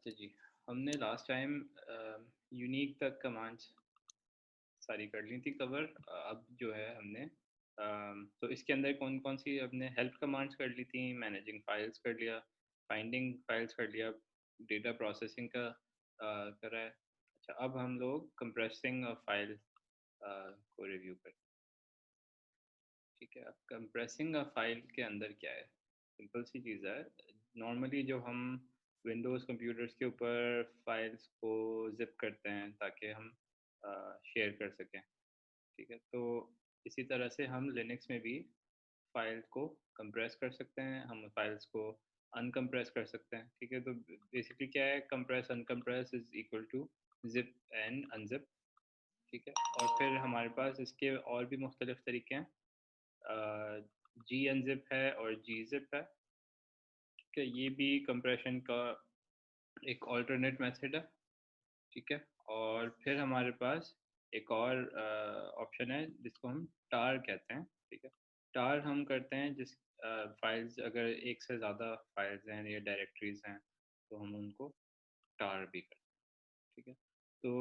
अच्छा जी, हमने last time unique तक कमांड्स सारी कर ली थी कवर। अब जो है हमने तो इसके अंदर कौन कौन सी हमने हेल्प कमांड्स कर ली थी, मैनेजिंग फाइल्स कर लिया, फाइंडिंग फाइल्स कर लिया, डेटा प्रोसेसिंग का करा है। अच्छा, अब हम लोग कंप्रेसिंग फाइल को रिव्यू करते हैं। ठीक है, अब कंप्रेसिंग फाइल के अंदर क्या है, सिंपल सी चीज़ है। नॉर्मली जो हम विंडोज़ कंप्यूटर्स के ऊपर फाइल्स को जिप करते हैं ताकि हम शेयर कर सकें। ठीक है, तो इसी तरह से हम लिनक्स में भी फाइल को कंप्रेस कर सकते हैं, हम फाइल्स को अनकम्प्रेस कर सकते हैं। ठीक है, तो बेसिकली क्या है, compress uncompress is equal to zip and unzip. ठीक है, और फिर हमारे पास इसके और भी मुख्तलिफ तरीके हैं। जी अनजिप है और जी जिप है। ठीक है, ये भी कंप्रेशन का एक ऑल्टरनेट मेथड है। ठीक है, और फिर हमारे पास एक और ऑप्शन है जिसको हम टार कहते हैं। ठीक है, टार हम करते हैं जिस फाइल्स, अगर एक से ज़्यादा फाइल्स हैं या डायरेक्टरीज हैं तो हम उनको टार भी करते हैं। ठीक है, तो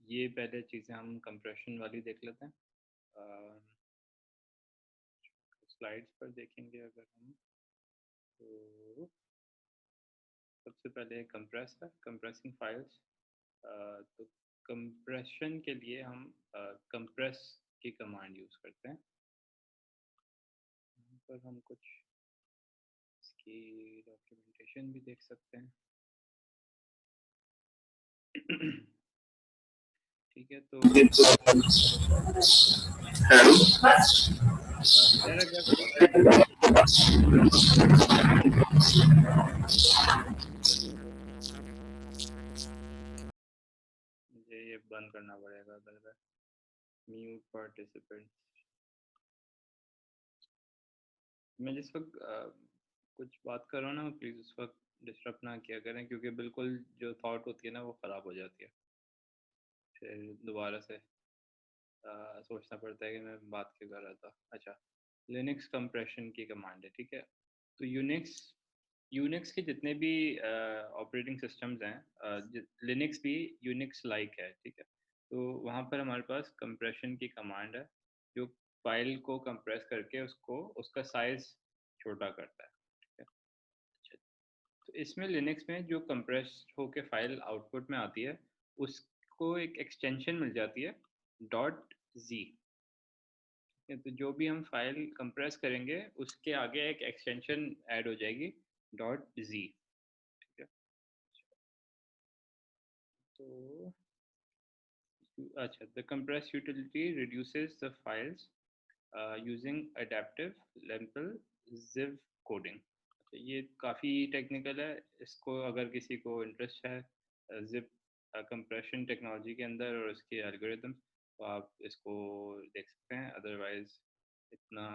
ये पहले चीज़ें हम कंप्रेशन वाली देख लेते हैं। स्लाइड्स पर देखेंगे अगर हम, तो सबसे पहले कंप्रेस है, कंप्रेसिंग फाइल्स। तो कंप्रेशन के लिए हम कंप्रेस की कमांड यूज़ करते हैं। यहाँ पर हम कुछ इसकी डॉक्यूमेंटेशन भी देख सकते हैं। ठीक है, तो सर अगर मुझे ये बंद करना पड़ेगा, अगर म्यूट पार्टिसिपेंट। मैं जिस वक्त कुछ बात कर रहा हूँ ना, प्लीज़ उस वक्त डिस्टर्ब ना किया करें, क्योंकि बिल्कुल जो थॉट होती है ना वो ख़राब हो जाती है, फिर दोबारा से सोचना पड़ता है कि मैं बात क्यों कर रहा था। अच्छा, लिनक्स कंप्रेशन की कमांड है। ठीक है, तो यूनिक्स यूनिक्स के जितने भी ऑपरेटिंग सिस्टम्स हैं, लिनक्स भी यूनिक्स लाइक है। ठीक है, तो वहाँ पर हमारे पास कंप्रेशन की कमांड है जो फाइल को कंप्रेस करके उसको उसका साइज छोटा करता है। ठीक है, अच्छा, तो इसमें लिनक्स में जो कंप्रेस होके फाइल आउटपुट में आती है उसको एक एक्सटेंशन मिल जाती है, डॉट जी। तो जो भी हम फाइल कंप्रेस करेंगे उसके आगे एक एक्सटेंशन ऐड हो जाएगी, डॉट जी। ठीक है, तो अच्छा, the compress utility reduces the files using adaptive Lempel Ziv coding. अच्छा, ये काफ़ी टेक्निकल है, इसको अगर किसी को इंटरेस्ट है जिप कंप्रेशन टेक्नोलॉजी के अंदर और उसके एल्गोरिदम, तो आप इसको देख सकते हैं। अदरवाइज इतना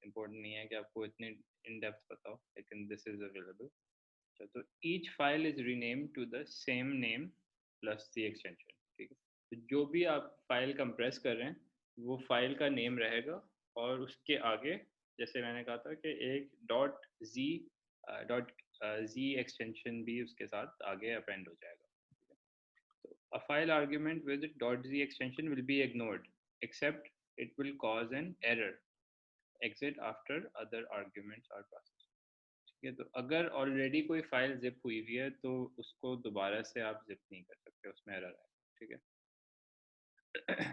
इम्पोर्टेंट नहीं है कि आपको इतने इन डेप्थ पता हो, लेकिन दिस इज अवेलेबल। अच्छा, तो each file is rename to the same name plus the extension. ठीक है, तो जो भी आप फाइल कंप्रेस कर रहे हैं वो फाइल का नेम रहेगा, और उसके आगे जैसे मैंने कहा था कि एक dot G, dot G extension भी उसके साथ आगे अपेंड हो जाएगा। So a file argument with .z extension will be ignored, except it will cause an error. Exit after other arguments are processed. ठीक है, तो अगर ऑलरेडी कोई फाइल जिप हुई हुई है तो उसको दोबारा से आप जिप नहीं कर सकते, उसमें एरर है। ठीक है,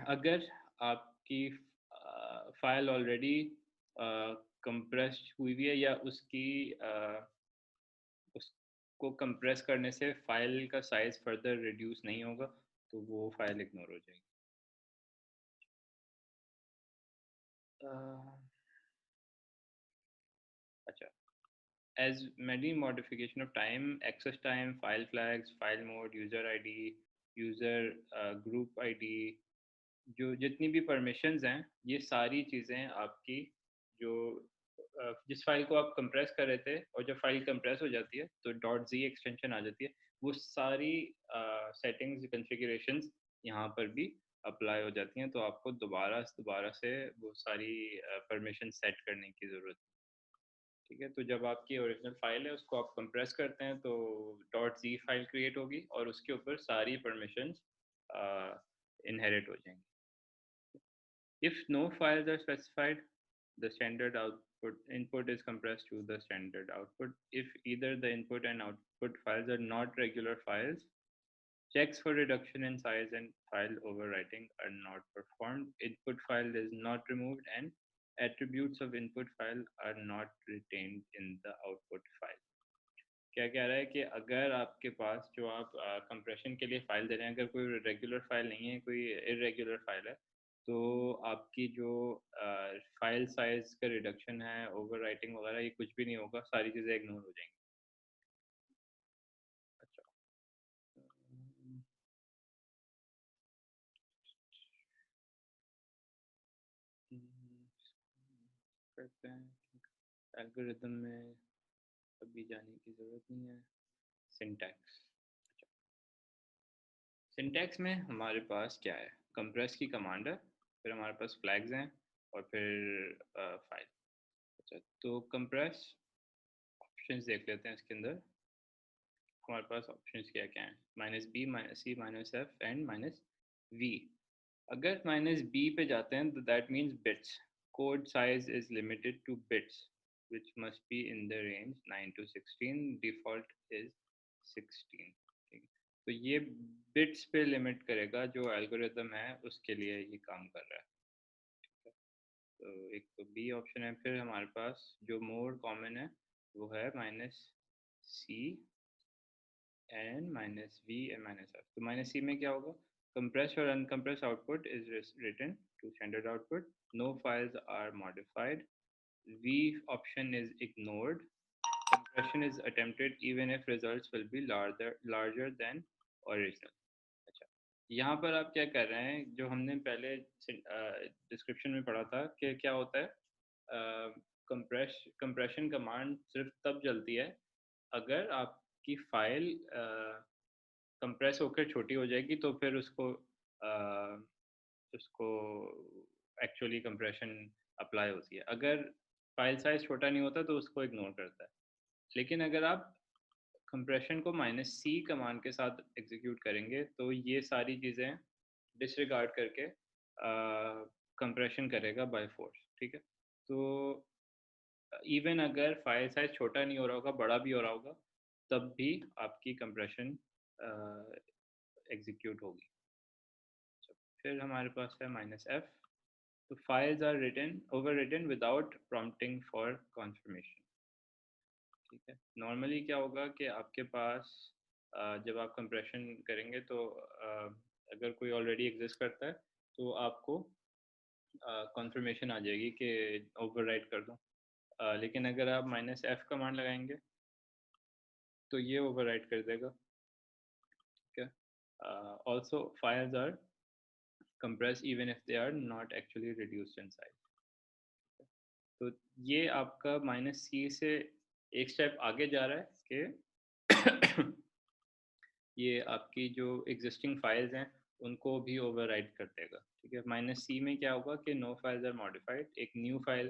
अगर आपकी फाइल ऑलरेडी कंप्रेस्ड हुई हुई है या उसको कंप्रेस करने से फाइल का साइज फर्दर रिड्यूस नहीं होगा, तो वो फाइल इग्नोर हो जाएगी। अच्छा, as many modification of time, access time, file flags, file mode, user id, user group id, जो जितनी भी परमिशंस हैं, ये सारी चीज़ें आपकी जो जिस फाइल को आप कंप्रेस कर रहे थे, और जब फाइल कंप्रेस हो जाती है तो डॉट जी एक्सटेंशन आ जाती है, वो सारी सेटिंग्स कॉन्फ़िगरेशंस यहाँ पर भी अप्लाई हो जाती हैं, तो आपको दोबारा से वो सारी परमिशन सेट करने की ज़रूरत है। ठीक है, तो जब आपकी ओरिजिनल फाइल है उसको आप कंप्रेस करते हैं तो .z फाइल क्रिएट होगी और उसके ऊपर सारी परमिशंस इनहेरिट हो जाएंगी. If no files are specified, the standard output input is compressed to the standard output. If either the input and output files are not regular files, checks for reduction in size and file overwriting are not performed. Input file is not removed and attributes of input file are not retained in the output file. क्या कह रहा है कि अगर आपके पास जो आप compression के लिए फ़ाइल दे रहे हैं, अगर कोई रेगुलर फ़ाइल नहीं है, कोई इरेगुलर फ़ाइल है, तो आपकी जो फ़ाइल साइज़ का रिडक्शन है, ओवरराइटिंग वगैरह ये कुछ भी नहीं होगा, सारी चीज़ें इग्नोर हो जाएँगी. अच्छा. अम, करते हैं. एल्गोरिदम में अभी जाने की ज़रूरत नहीं है. सिंटैक्स. सिंटैक्स में हमारे पास क्या है? कंप्रेस की कमांड है, फिर हमारे पास फ्लैग्स हैं और फिर फाइल. अच्छा, तो कंप्रेस ऑप्शंस देख लेते हैं इसके अंदर. हमारे पास ऑप्शंस क्या क्या हैं? -b, -c, -f and -v. अगर -b पे जाते हैं तो that means bits. Code size is limited to bits which must be in the range 9 to 16. Default is 16. ठीक है, तो ये बिट्स पे लिमिट करेगा जो एल्गोरिदम है उसके लिए ये काम कर रहा है. तो एक तो बी ऑप्शन है. फिर हमारे पास जो मोर कॉमन है वो है -c and -v and -f. तो -c में क्या होगा? Compressed or uncompressed output is written to standard output. No files are modified. V option is ignored. Compression is attempted even if results will be larger than original. अच्छा, यहाँ पर आप क्या कर रहे हैं? जो हमने पहले डिस्क्रिप्शन में पढ़ा था कि क्या होता है, कंप्रेशन कमांड सिर्फ तब चलती है अगर आपकी फाइल कंप्रेस होकर छोटी हो जाएगी तो फिर उसको एक्चुअली कंप्रेशन अप्लाई होती है. अगर फाइल साइज छोटा नहीं होता तो उसको इग्नोर करता है. लेकिन अगर आप कंप्रेशन को -c कमांड के साथ एग्जीक्यूट करेंगे तो ये सारी चीज़ें डिसरिगार्ड करके कंप्रेशन करेगा बाय फोर्स. ठीक है, तो इवन अगर फाइल साइज छोटा नहीं हो रहा होगा, बड़ा भी हो रहा होगा, तब भी आपकी कंप्रेशन एग्जीक्यूट होगी. फिर हमारे पास है -f. तो files are written over written without prompting for confirmation. ठीक है, नॉर्मली क्या होगा कि आपके पास जब आप कंप्रेशन करेंगे तो अगर कोई ऑलरेडी एग्जिस्ट करता है तो आपको कॉन्फर्मेशन आ जाएगी कि ओवरराइट कर दो. लेकिन अगर आप -f कमांड लगाएंगे तो ये ओवरराइट कर देगा. ठीक है, also files are compressed even if they are not actually reduced in size. तो ये आपका -c से एक स्टेप आगे जा रहा है कि ये आपकी जो एग्जिस्टिंग फाइल्स हैं उनको भी ओवरराइट कर देगा. ठीक है, -c में क्या होगा कि नो फाइल्स आर मॉडिफाइड, एक न्यू फाइल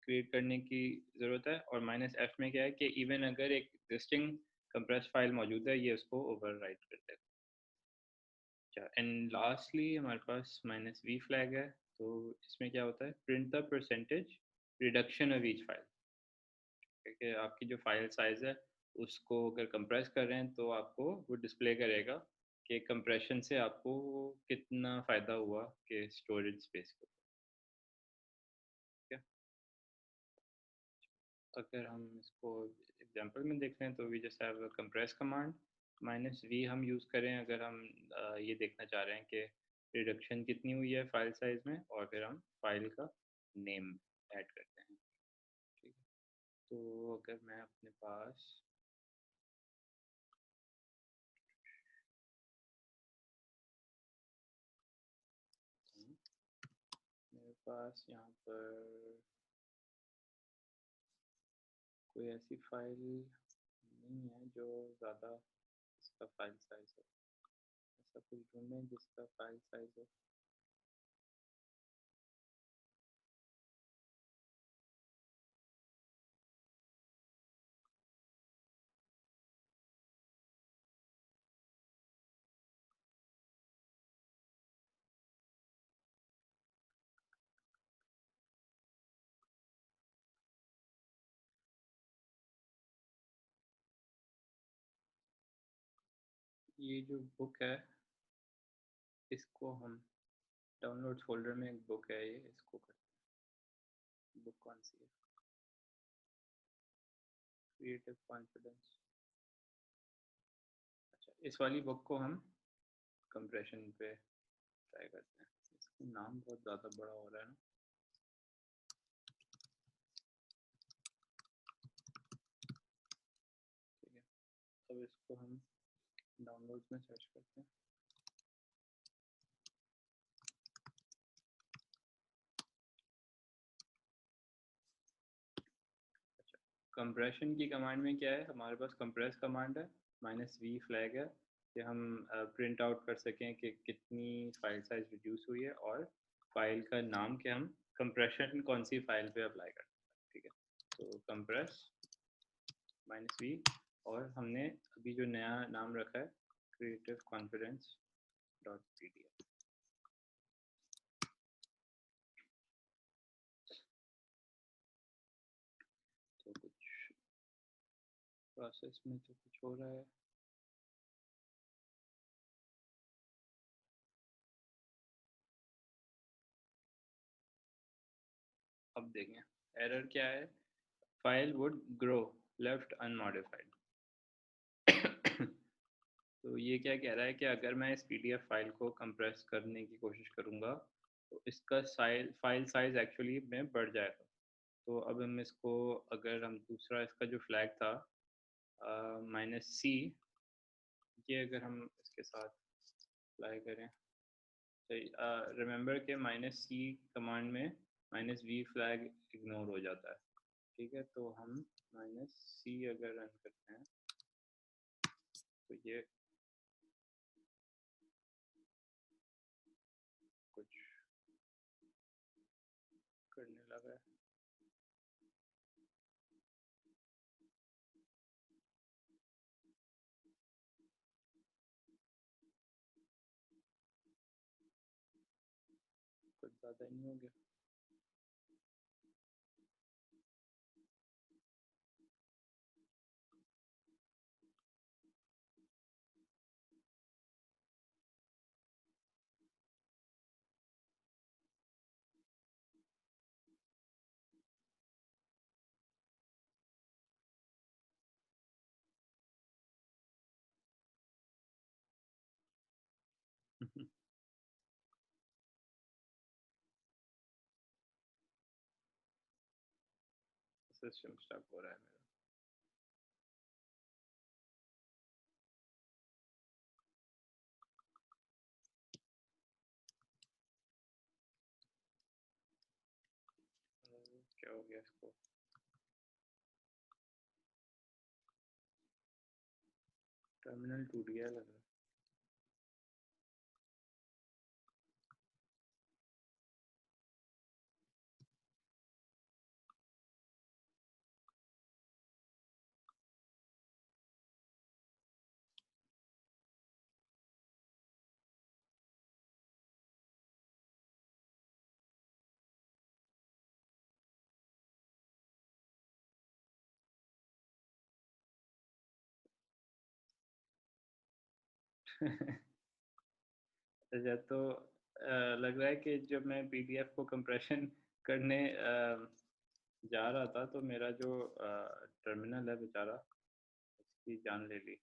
क्रिएट करने की ज़रूरत है. और -f में क्या है कि इवन अगर एक एग्जिस्टिंग कंप्रेस फाइल मौजूद है ये उसको ओवरराइट कर देगा. अच्छा, एंड लास्टली हमारे पास -v फ्लैग है. तो इसमें क्या होता है? Print the percentage reduction of each file. ठीक है, आपकी जो फाइल साइज़ है उसको अगर कंप्रेस कर रहे हैं तो आपको वो डिस्प्ले करेगा कि कंप्रेशन से आपको कितना फ़ायदा हुआ कि स्टोरेज स्पेस को. ठीक है, अगर हम इसको एग्जांपल में देख लें तो we just have compress command. -v हम यूज़ करें अगर हम ये देखना चाह रहे हैं कि रिडक्शन कितनी हुई है फाइल साइज़ में, और फिर हम फाइल का नेम ऐड करते हैं. ठीक है, तो अगर मैं अपने पास मेरे पास यहाँ पर कोई ऐसी फाइल नहीं है जो ज़्यादा इसका फाइल साइज़ हो. ऐसा कुछ ढूंढें जिसका फाइल साइज़ हो. ये जो बुक है इसको हम डाउनलोड फोल्डर में एक बुक है, ये इसको करते हैं। बुक कौन सी है? Creative confidence. अच्छा, इस वाली बुक को हम कंप्रेशन पे ट्राई करते हैं। इसका नाम बहुत ज़्यादा बड़ा हो रहा है ना। ठीक है, अब इसको हम डाउनलोड्स में सर्च करते हैं। अच्छा, कंप्रेशन की कमांड में क्या है, हमारे पास कंप्रेस कमांड है, -v फ्लैग है कि हम प्रिंट आउट कर सकें कि कितनी फाइल साइज रिड्यूस हुई है और फाइल का नाम के हम कंप्रेशन कौन सी फाइल पे अप्लाई करते हैं। ठीक है, तो कंप्रेस -v और हमने अभी जो नया नाम रखा है क्रिएटिव कॉन्फिडेंस .pdf। तो कुछ प्रोसेस में तो कुछ हो रहा है। अब देखें एरर क्या है, file would grow left unmodified. तो ये क्या कह रहा है कि अगर मैं इस पीडीएफ फाइल को कंप्रेस करने की कोशिश करूँगा तो इसका फाइल साइज एक्चुअली में बढ़ जाएगा। तो अब हम इसको, अगर हम दूसरा इसका जो फ्लैग था -c, ये अगर हम इसके साथ अप्लाई करें तो रिमेंबर के -c कमांड में -v फ्लैग इग्नोर हो जाता है। ठीक है, तो हम -c अगर रन करते हैं तो ये कुछ करने लगा है। कुछ ज़्यादा ही नहीं हो गया। सिस्टम स्टक हो रहा है मेरा। क्या हो गया इसको? टर्मिनल टूट गया लग रहा है। अच्छा, तो लग रहा है कि जब मैं पीडीएफ को कंप्रेशन करने जा रहा था तो मेरा जो टर्मिनल है बेचारा, उसकी जान ले ली।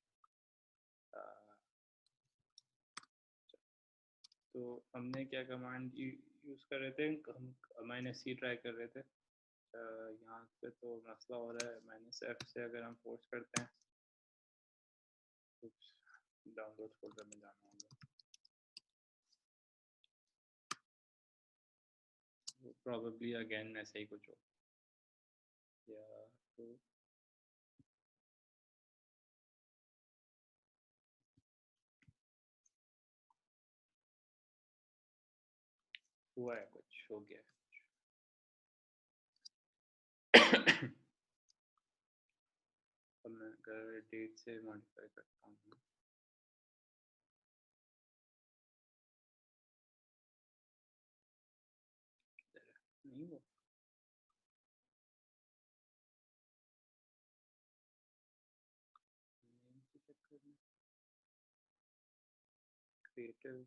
अ, तो हमने क्या कमांड यूज़ कर रहे थे, हम -c ट्राई कर रहे थे। यहाँ पे तो मसला हो रहा है, -f से अगर हम फोर्स करते हैं कुछ डाउनलोड फोल्डर में जाना होगा। प्रॉब्ली अगेन ऐसे ही कुछ हो या तो हुआ है, कुछ हो गया है। अब मैं अगर डेट से मॉडिफाई करता हूँ, नहीं वो नेम के चक्कर में creative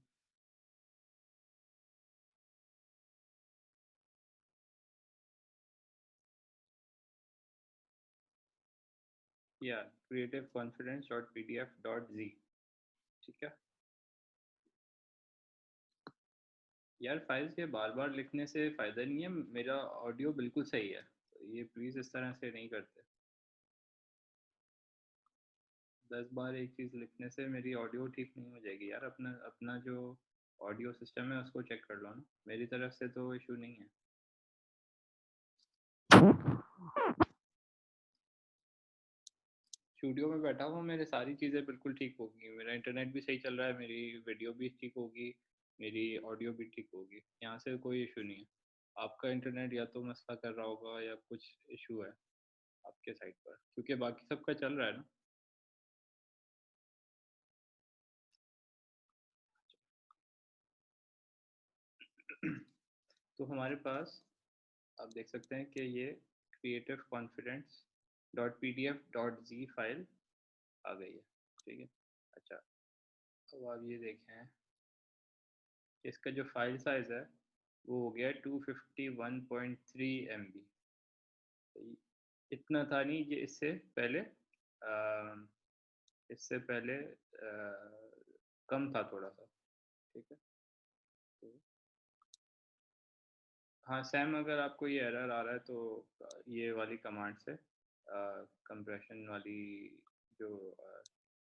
या creative confidence dot pdf dot z। ठीक है यार, फाइल्स ये बार बार लिखने से फ़ायदा नहीं है। मेरा ऑडियो बिल्कुल सही है, तो ये प्लीज़ इस तरह से नहीं करते। 10 बार एक चीज़ लिखने से मेरी ऑडियो ठीक नहीं हो जाएगी यार। अपना अपना जो ऑडियो सिस्टम है उसको चेक कर लो ना, मेरी तरफ से तो इशू नहीं है। स्टूडियो में बैठा हूँ, मेरे सारी चीज़ें बिल्कुल ठीक होगी, मेरा इंटरनेट भी सही चल रहा है, मेरी वीडियो भी ठीक होगी, मेरी ऑडियो भी ठीक होगी, यहाँ से कोई इशू नहीं है। आपका इंटरनेट या तो मसला कर रहा होगा या कुछ इशू है आपके साइड पर, क्योंकि बाकी सबका चल रहा है ना। तो हमारे पास आप देख सकते हैं कि ये creative confidence dot P D F dot Z file आ गई है। ठीक है। अच्छा, अब आप ये देखें, इसका जो फाइल साइज़ है वो हो गया 251.3 MB। इतना था नहीं, ये इससे पहले कम था थोड़ा सा। ठीक है। तो हाँ सैम, अगर आपको ये एरर आ रहा है तो ये वाली कमांड से कंप्रेशन वाली जो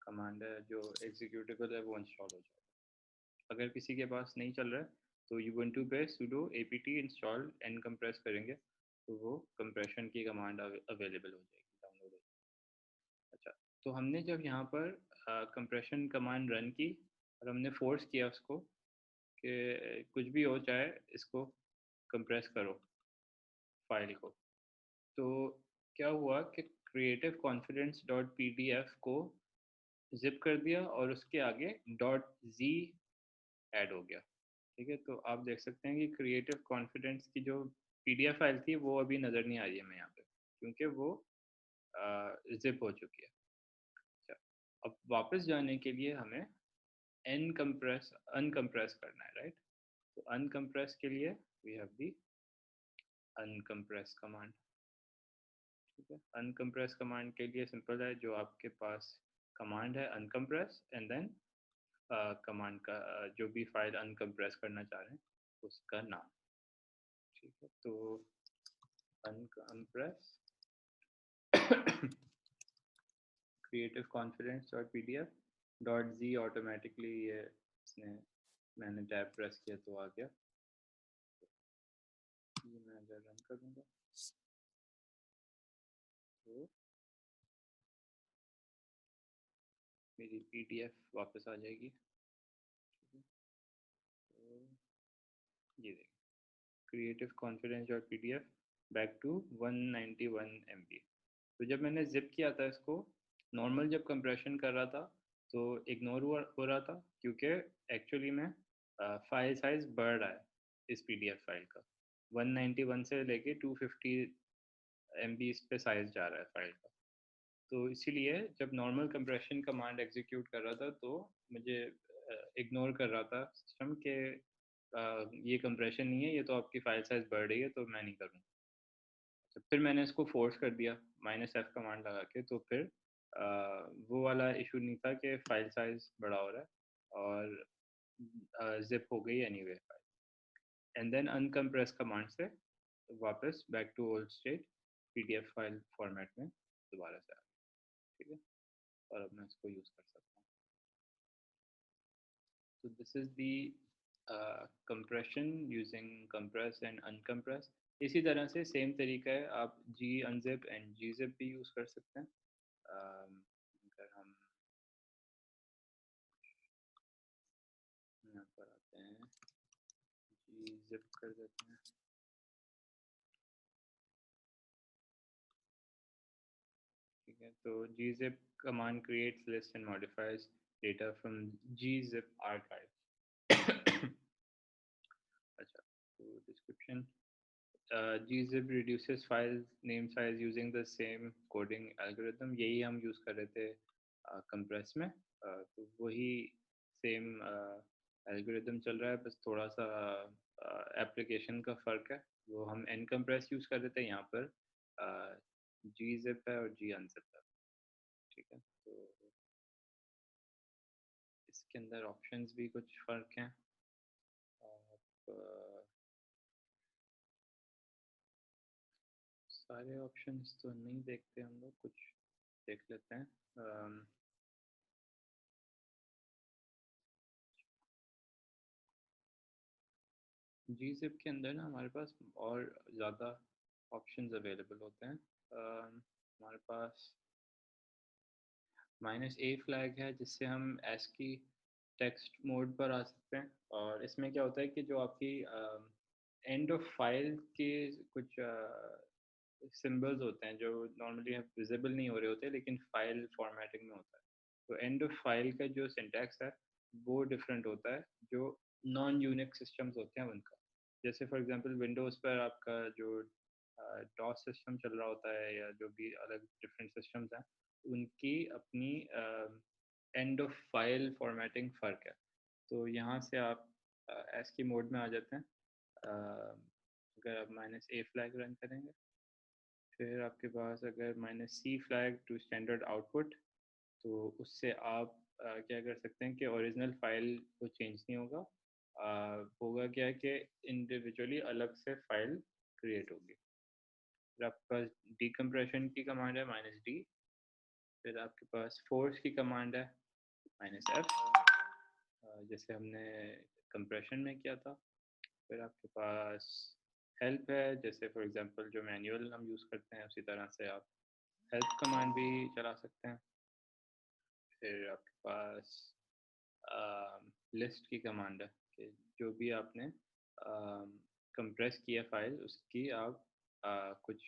कमांड है, जो एग्जीक्यूटेबल है, वो इंस्टॉल हो जाएगा। अगर किसी के पास नहीं चल रहा है तो ubuntu पे sudo apt install ncompress करेंगे तो वो कंप्रेशन की कमांड अवेलेबल हो जाएगी, डाउनलोड हो जाएगी। अच्छा, तो हमने जब यहाँ पर कंप्रेशन कमांड रन की और हमने फोर्स किया उसको कि कुछ भी हो चाहे इसको कंप्रेस करो फाइल को, तो क्या हुआ कि creative confidence dot P D F को जिप कर दिया और उसके आगे डॉट जी ऐड हो गया। ठीक है, तो आप देख सकते हैं कि क्रिएटिव कॉन्फिडेंस की जो पीडीएफ फाइल थी वो अभी नज़र नहीं आ रही है मैं यहाँ पे, क्योंकि वो जिप हो चुकी है। अच्छा, अब वापस जाने के लिए हमें अनकम्प्रेस अनकम्प्रेस करना है, राइट। तो अनकम्प्रेस के लिए we have the uncompress command. ठीक है, अनकम्प्रेस कमांड के लिए सिंपल है, जो आपके पास कमांड है अनकम्प्रेस एंड देन कमांड का जो भी फाइल अनकम्प्रेस करना चाह रहे हैं उसका नाम। ठीक है, तो uncompress creative confidence dot P D F dot जी ऑटोमेटिकली ये इसने, मैंने टैब प्रेस किया तो आ गया। ये मैं अगर रन करूँगा तो मेरी पीडीएफ वापस आ जाएगी। ठीक है, तो ये देखिए, creative confidence dot P D F back to 191 MB। तो जब मैंने जिप किया था इसको, नॉर्मल जब कंप्रेशन कर रहा था तो इग्नोर हो रहा था, क्योंकि एक्चुअली में फाइल साइज बढ़ रहा है इस पीडीएफ फाइल का, 191 से लेके 250 MB इस पे साइज जा रहा है फाइल का। तो इसीलिए जब नॉर्मल कंप्रेशन कमांड एग्जीक्यूट कर रहा था तो मुझे इग्नोर कर रहा था सिस्टम के ये कंप्रेशन नहीं है, ये तो आपकी फाइल साइज बढ़ रही है, तो मैं नहीं करूँगा। तो फिर मैंने इसको फोर्स कर दिया -F कमांड लगा के, तो फिर वो वाला इशू नहीं था कि फाइल साइज बड़ा हो रहा है, और जिप हो गई anyway file. And then uncompress command से वापस back to old state PDF file format में दोबारा से आ गई। ठीक है, और अब मैं इसको यूज़ कर सकता हूँ। तो this is the compression using compress and uncompress। इसी तरह से सेम तरीका है, आप जी अनजिप एंड जी जिप भी यूज़ कर सकते हैं। अगर हम यहाँ पर आते हैं, जी जिप कर देते हैं। ठीक है, तो gzip command creates list and modifies data from gzip archive. अच्छा, तो description, gzip reduces file name size using the same coding algorithm। यही हम यूज़ कर रहे थे कंप्रेस में, तो वही सेम एल्गोरिदम चल रहा है, बस थोड़ा सा एप्लीकेशन का फ़र्क है। वो हम एन कंप्रेस यूज़ कर देते हैं, यहाँ पर जी जिप है और जी अनजिप है। ठीक है, तो इसके अंदर ऑप्शंस भी कुछ फ़र्क हैं। आप सारे ऑप्शंस तो नहीं देखते हम लोग, कुछ देख लेते हैं। जी जिप के अंदर ना हमारे पास और ज़्यादा ऑप्शंस अवेलेबल होते हैं। हमारे पास -a फ्लैग है, जिससे हम एस की टेक्स्ट मोड पर आ सकते हैं। और इसमें क्या होता है कि जो आपकी एंड ऑफ फाइल के कुछ सिंबल्स होते हैं जो नॉर्मली विजिबल नहीं हो रहे होते, लेकिन फाइल फॉर्मेटिंग में होता है। तो एंड ऑफ फाइल का जो सिंटैक्स है वो डिफरेंट होता है जो नॉन यूनिक सिस्टम्स होते हैं उनका। जैसे फॉर एग्जांपल विंडोज़ पर आपका जो डॉस सिस्टम चल रहा होता है, या जो भी अलग डिफरेंट सिस्टम्स हैं, उनकी अपनी एंड ऑफ फाइल फॉर्मेटिंग फ़र्क है। तो यहाँ से आप एस की मोड में आ जाते हैं। अगर आप -a फ्लैग रन करेंगे, फिर आपके पास अगर -c flag to standard output, तो उससे आप क्या कर सकते हैं कि ओरिजिनल फाइल को चेंज नहीं होगा। होगा क्या कि इंडिविजुअली अलग से फाइल क्रिएट होगी। फिर आपके पास डीकम्प्रेशन की कमांड है -d। फिर आपके पास फोर्स की कमांड है -f, जैसे हमने कंप्रेशन में किया था। फिर आपके पास हेल्प है, जैसे फॉर एग्जांपल जो मैनुअल हम यूज़ करते हैं उसी तरह से आप हेल्प कमांड भी चला सकते हैं। फिर आपके पास लिस्ट की कमांड है कि जो भी आपने कंप्रेस किया फाइल, उसकी आप कुछ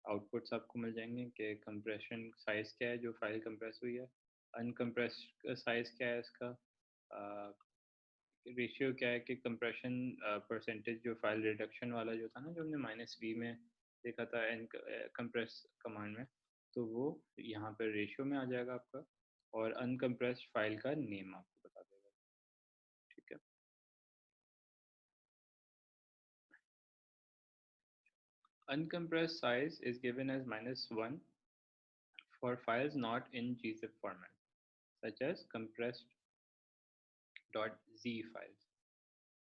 आउटपुट्स आपको मिल जाएंगे कि कंप्रेशन साइज़ क्या है जो फाइल कंप्रेस हुई है, अनकम्प्रेस साइज़ क्या है इसका, रेशियो क्या है कि कंप्रेशन परसेंटेज जो फाइल रिडक्शन वाला जो था ना, जो हमने -v में देखा था एन कंप्रेस कमांड में, तो वो यहाँ पर रेशियो में आ जाएगा आपका। और अनकम्प्रेस्ड फाइल का नेम आपको बता देगा। ठीक है, uncompressed size is given as -1 for files not in gzip format, such as compressed.z files.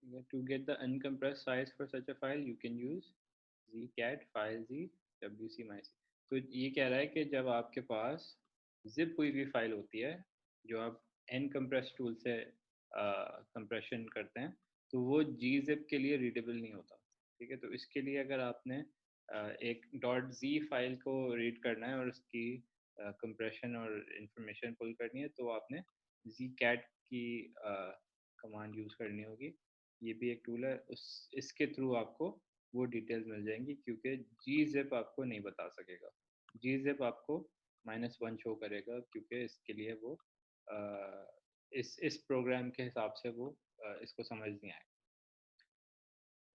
Okay, to get the uncompressed size for such a file, you can use zcat filez wc-myc। तो ये कह रहा है कि जब आपके पास zip हुई भी फाइल होती है, जो आप एन कंप्रेस टूल से कंप्रेशन करते हैं, तो वो जी जिप के लिए रीडेबल नहीं होता। ठीक है, तो इसके लिए अगर आपने एक .z फाइल को रीड करना है और उसकी कंप्रेशन और इंफॉर्मेशन पुल करनी है, तो आपने zcat की कमांड यूज़ करनी होगी। ये भी एक टूल है, उस इसके थ्रू आपको वो डिटेल्स मिल जाएंगी, क्योंकि जी जिप आपको नहीं बता सकेगा। जी जिप आपको -1 शो करेगा, क्योंकि इसके लिए वो इस प्रोग्राम के हिसाब से वो इसको समझ नहीं आएगा।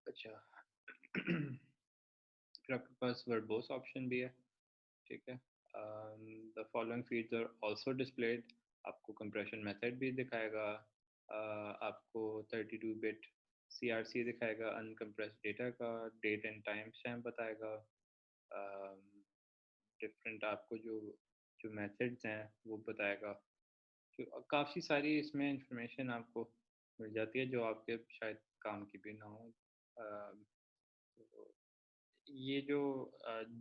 अच्छा। फिर आपके पास वर्बोस ऑप्शन भी है। ठीक है, the following feeds are also displayed. आपको कंप्रेशन मेथड भी दिखाएगा, आपको 32 बिट CRC दिखाएगा अनकम्प्रेस्ड डेटा का, डेट एंड टाइम स्टैम्प बताएगा, डिफरेंट आपको जो जो मेथड्स हैं वो बताएगा। तो काफ़ी सारी इसमें इंफॉर्मेशन आपको मिल जाती है जो आपके शायद काम की भी ना हो। तो ये जो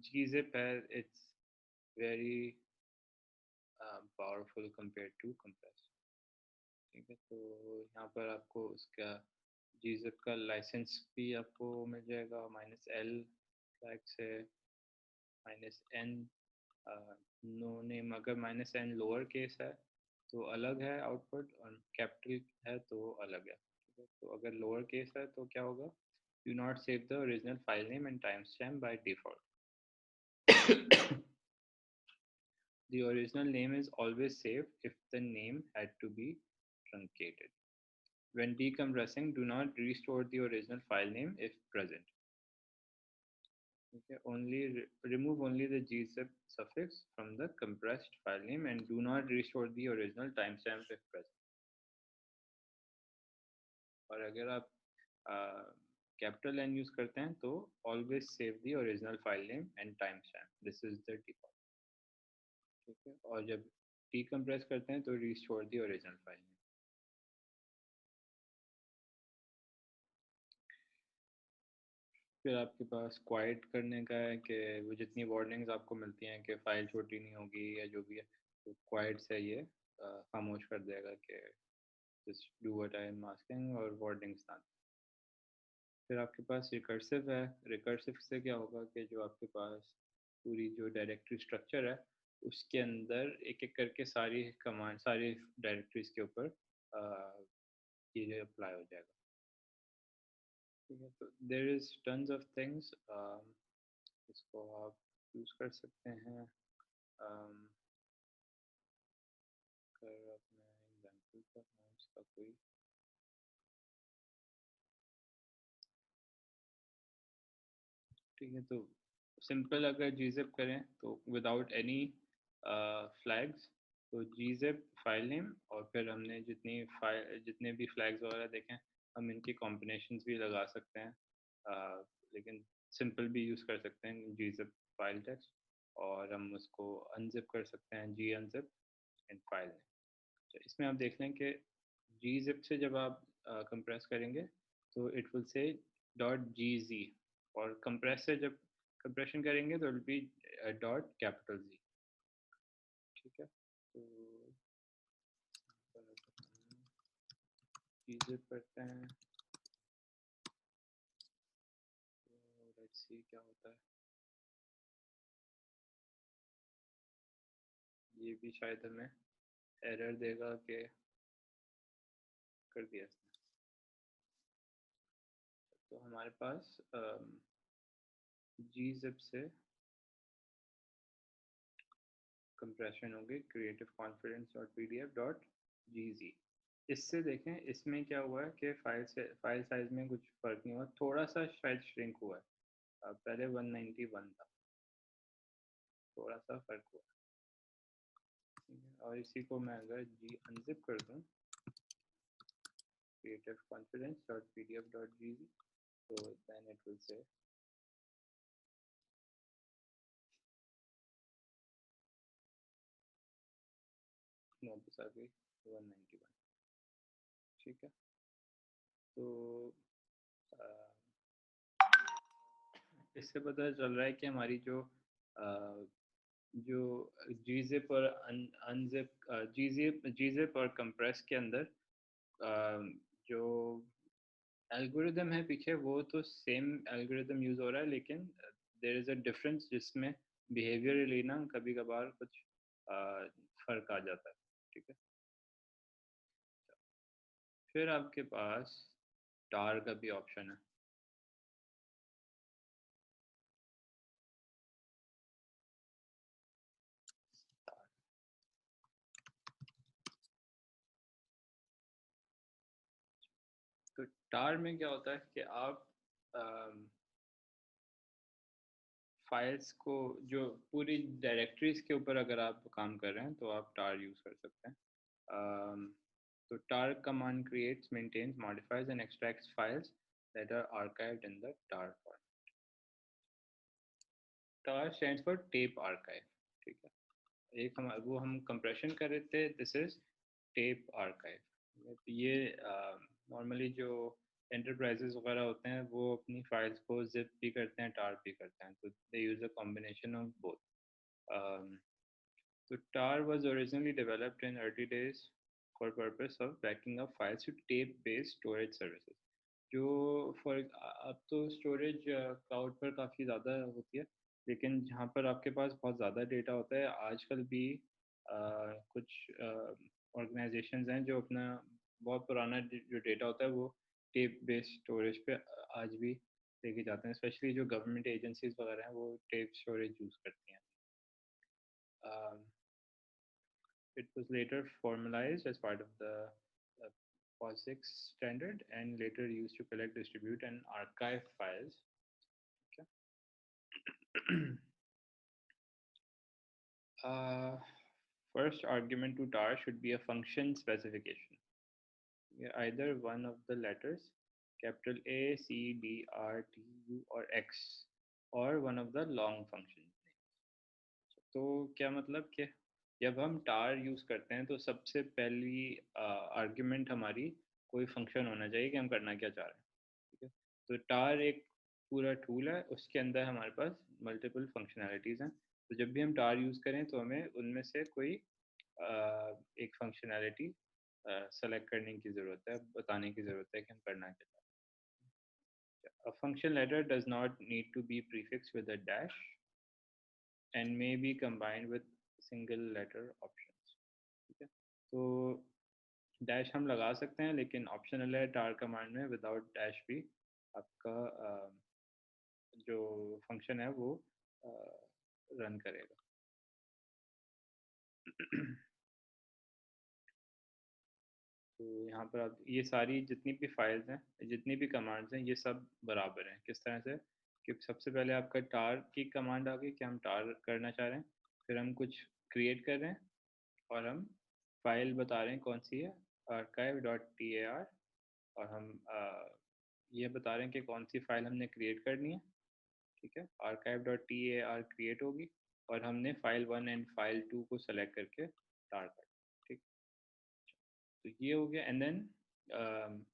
gzip है, it's very powerful compare to compress. ठीक है, तो यहाँ पर आपको उसका gzip का लाइसेंस भी आपको मिल जाएगा -l फ्लैग से, -n नो नेम। अगर -n लोअर केस है तो अलग है आउटपुट, और कैपिटल है तो अलग है। ठीक है, तो अगर लोअर केस है तो क्या होगा, do not save the original file name and timestamp by default. The original name is always saved if the name had to be truncated. When decompressing, do not restore the original file name if present. Okay, remove only the gzip suffix from the compressed file name, and do not restore the original timestamp if present. और अगर आप capital N use करते हैं तो always save the original file name and time stamp, this is the default. ठीक है, और जब डीकम्प्रेस करते हैं तो restore the original file name. फिर आपके पास क्वाइट करने का है कि वो जितनी वार्निंग्स आपको मिलती हैं कि फ़ाइल छोटी नहीं होगी या जो भी है, तो क्वाइट से ये खामोश कर देगा कि just do what I am asking और वार्निंग्स ना। फिर आपके पास रिकर्सिव है। रिकर्सिव से क्या होगा कि जो आपके पास पूरी जो डायरेक्टरी स्ट्रक्चर है उसके अंदर एक एक करके सारी कमांड, सारी डायरेक्टरीज के ऊपर ये अप्लाई हो जाएगा। ठीक है, तो there is tons of things, इसको आप यूज़ कर सकते हैं। अगर अपने एग्जाम्पल पर हूँ इसका कोई, ठीक है, तो सिंपल अगर gzip करें तो विदाउट एनी फ्लैग्स, तो gzip फाइल नेम और फिर हमने जितने भी फ्लैग्स वगैरह देखें, हम इनकी कॉम्बिनेशंस भी लगा सकते हैं, लेकिन सिंपल भी यूज़ कर सकते हैं gzip फाइल टेक्स्ट, और हम उसको अनजिप कर सकते हैं जी अनजिप इन फाइल नेम। तो इसमें आप देख लें कि gzip से जब आप कंप्रेस करेंगे तो इट विल से .gz, और कंप्रेस से जब कंप्रेशन करेंगे तो इट बी .जी। ठीक है, तो gzip करते हैं, तो लेट्स सी क्या होता है। ये भी शायद हमें एरर देगा कि कर दिया इसने। तो हमारे पास gzip से कंप्रेशन होगी creative confidence dot P D F dot G Z. इससे देखें इसमें क्या हुआ है कि फाइल साइज में कुछ फ़र्क नहीं हुआ, थोड़ा सा शायद श्रिंक हुआ है। पहले 191 था, थोड़ा सा फ़र्क हुआ है। ठीक है, और इसी को मैं अगर जी अनजिप कर दूँ creative confidence dot P D F dot G Z, तो दैन इट विल से वापस आ गई 191। ठीक है, तो इससे पता चल रहा है कि हमारी जो gzip और अनजिप, gzip और कंप्रेस के अंदर जो एल्गोरिदम है पीछे वो तो सेम एल्गोरिदम यूज़ हो रहा है, लेकिन देर इज़ अ डिफरेंस जिसमें बिहेवियरली ना कभी कभार कुछ फ़र्क आ जाता है। ठीक है, फिर आपके पास टार का भी ऑप्शन है। तो टार में क्या होता है कि आप फाइल्स को, जो पूरी डायरेक्टरीज के ऊपर अगर आप काम कर रहे हैं तो आप टार यूज़ कर सकते हैं। तो tar command creates, maintains, modifies and extracts files that are archived in the tar format. tar stands for tape archive। ठीक है, एक हम वो हम कंप्रेशन कर रहे थे, दिस इज टेप आर्काइव। ये नॉर्मली जो एंटरप्राइजेस वगैरह होते हैं वो अपनी फाइल्स को जिप भी करते हैं, टार भी करते हैं, तो they use a combination of both. So tar was originally developed in early days for purpose of backing up files to tape-based storage services। जो फॉर अब तो स्टोरेज क्लाउड पर काफ़ी ज़्यादा होती है, लेकिन जहाँ पर आपके पास बहुत ज़्यादा डेटा होता है आजकल भी कुछ ऑर्गेनाइजेशंस हैं जो अपना बहुत पुराना जो डेटा होता है वो टेप बेस्ड स्टोरेज पे आज भी लेके जाते हैं, स्पेशली जो गवर्नमेंट एजेंसीज वगैरह हैं वो टेप स्टोरेज यूज़ करती हैं। It was later formalized as part of the POSIX standard and later used to collect, distribute, and archive files. Okay. uh, First argument to tar should be a function specification। either one of the letters capital A, C, D, R, T, U or X or one of the long function। तो क्या मतलब कि जब हम टार use करते हैं तो सबसे पहली आर्ग्यूमेंट हमारी कोई फंक्शन होना चाहिए कि हम करना क्या चाह रहे हैं। ठीक है, तो टार एक पूरा टूल है, उसके अंदर हमारे पास मल्टीपल फंक्शनैलिटीज़ हैं। तो जब भी हम टार यूज़ करें तो हमें उनमें से कोई एक फंक्शनैलिटी सेलेक्ट करने की ज़रूरत है, बताने की ज़रूरत है कि हम करना क्या चाहते हैं। A function letter does not need to be prefixed with a dash and may be combined with single letter options। ठीक है, तो डैश हम लगा सकते हैं लेकिन ऑप्शनल है टार कमांड में, विदाउट डैश भी आपका जो फंक्शन है वो रन करेगा। तो यहाँ पर आप ये सारी जितनी भी फाइल्स हैं, जितनी भी कमांड्स हैं, ये सब बराबर हैं। किस तरह से कि सबसे पहले आपका टार की कमांड आ गई कि हम टार करना चाह रहे हैं, फिर हम कुछ क्रिएट कर रहे हैं और हम फाइल बता रहे हैं कौन सी है, archive.tar, और हम ये बता रहे हैं कि कौन सी फाइल हमने क्रिएट करनी है। ठीक है, archive.tar क्रिएट होगी और हमने फाइल 1 एंड फाइल 2 को सेलेक्ट करके टार कर। ठीक, तो ये हो गया। एंड देन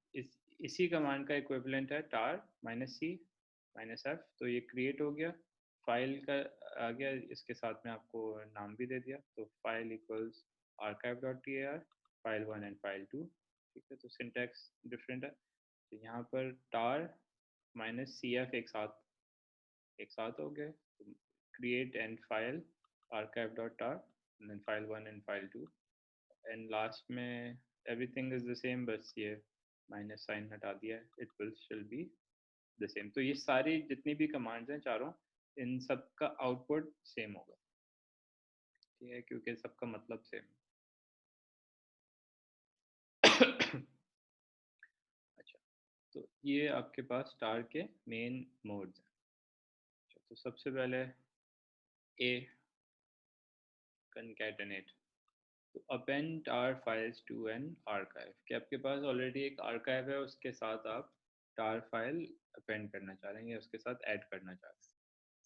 इसी कमांड का इक्विवेलेंट है टार -c -f, तो ये क्रिएट हो गया, फाइल का आ गया, इसके साथ में आपको नाम भी दे दिया, तो file equals archive.tar, file 1 and file 2। ठीक है, तो सिंटैक्स डिफरेंट है। तो यहाँ पर टार -cf एक साथ हो गए, तो create and file archive.tar and then file 1 and file 2, and last में एवरीथिंग इज द सेम, बस ये माइनस साइन हटा दिया है, it will still be the same. तो ये सारी जितनी भी कमांड्स हैं चारों, इन सब का आउटपुट सेम होगा। ठीक है, क्योंकि सबका मतलब सेम। अच्छा, तो ये आपके पास स्टार के मेन मोड्स हैं। अच्छा, तो सबसे पहले ए, कंकैटिनेट। तो append tar files to an archive, कि आपके पास ऑलरेडी एक आर्काइव है, उसके साथ आप टार फाइल अपेंड करना चाह रहे हैं या उसके साथ ऐड करना चाह रहे हैं।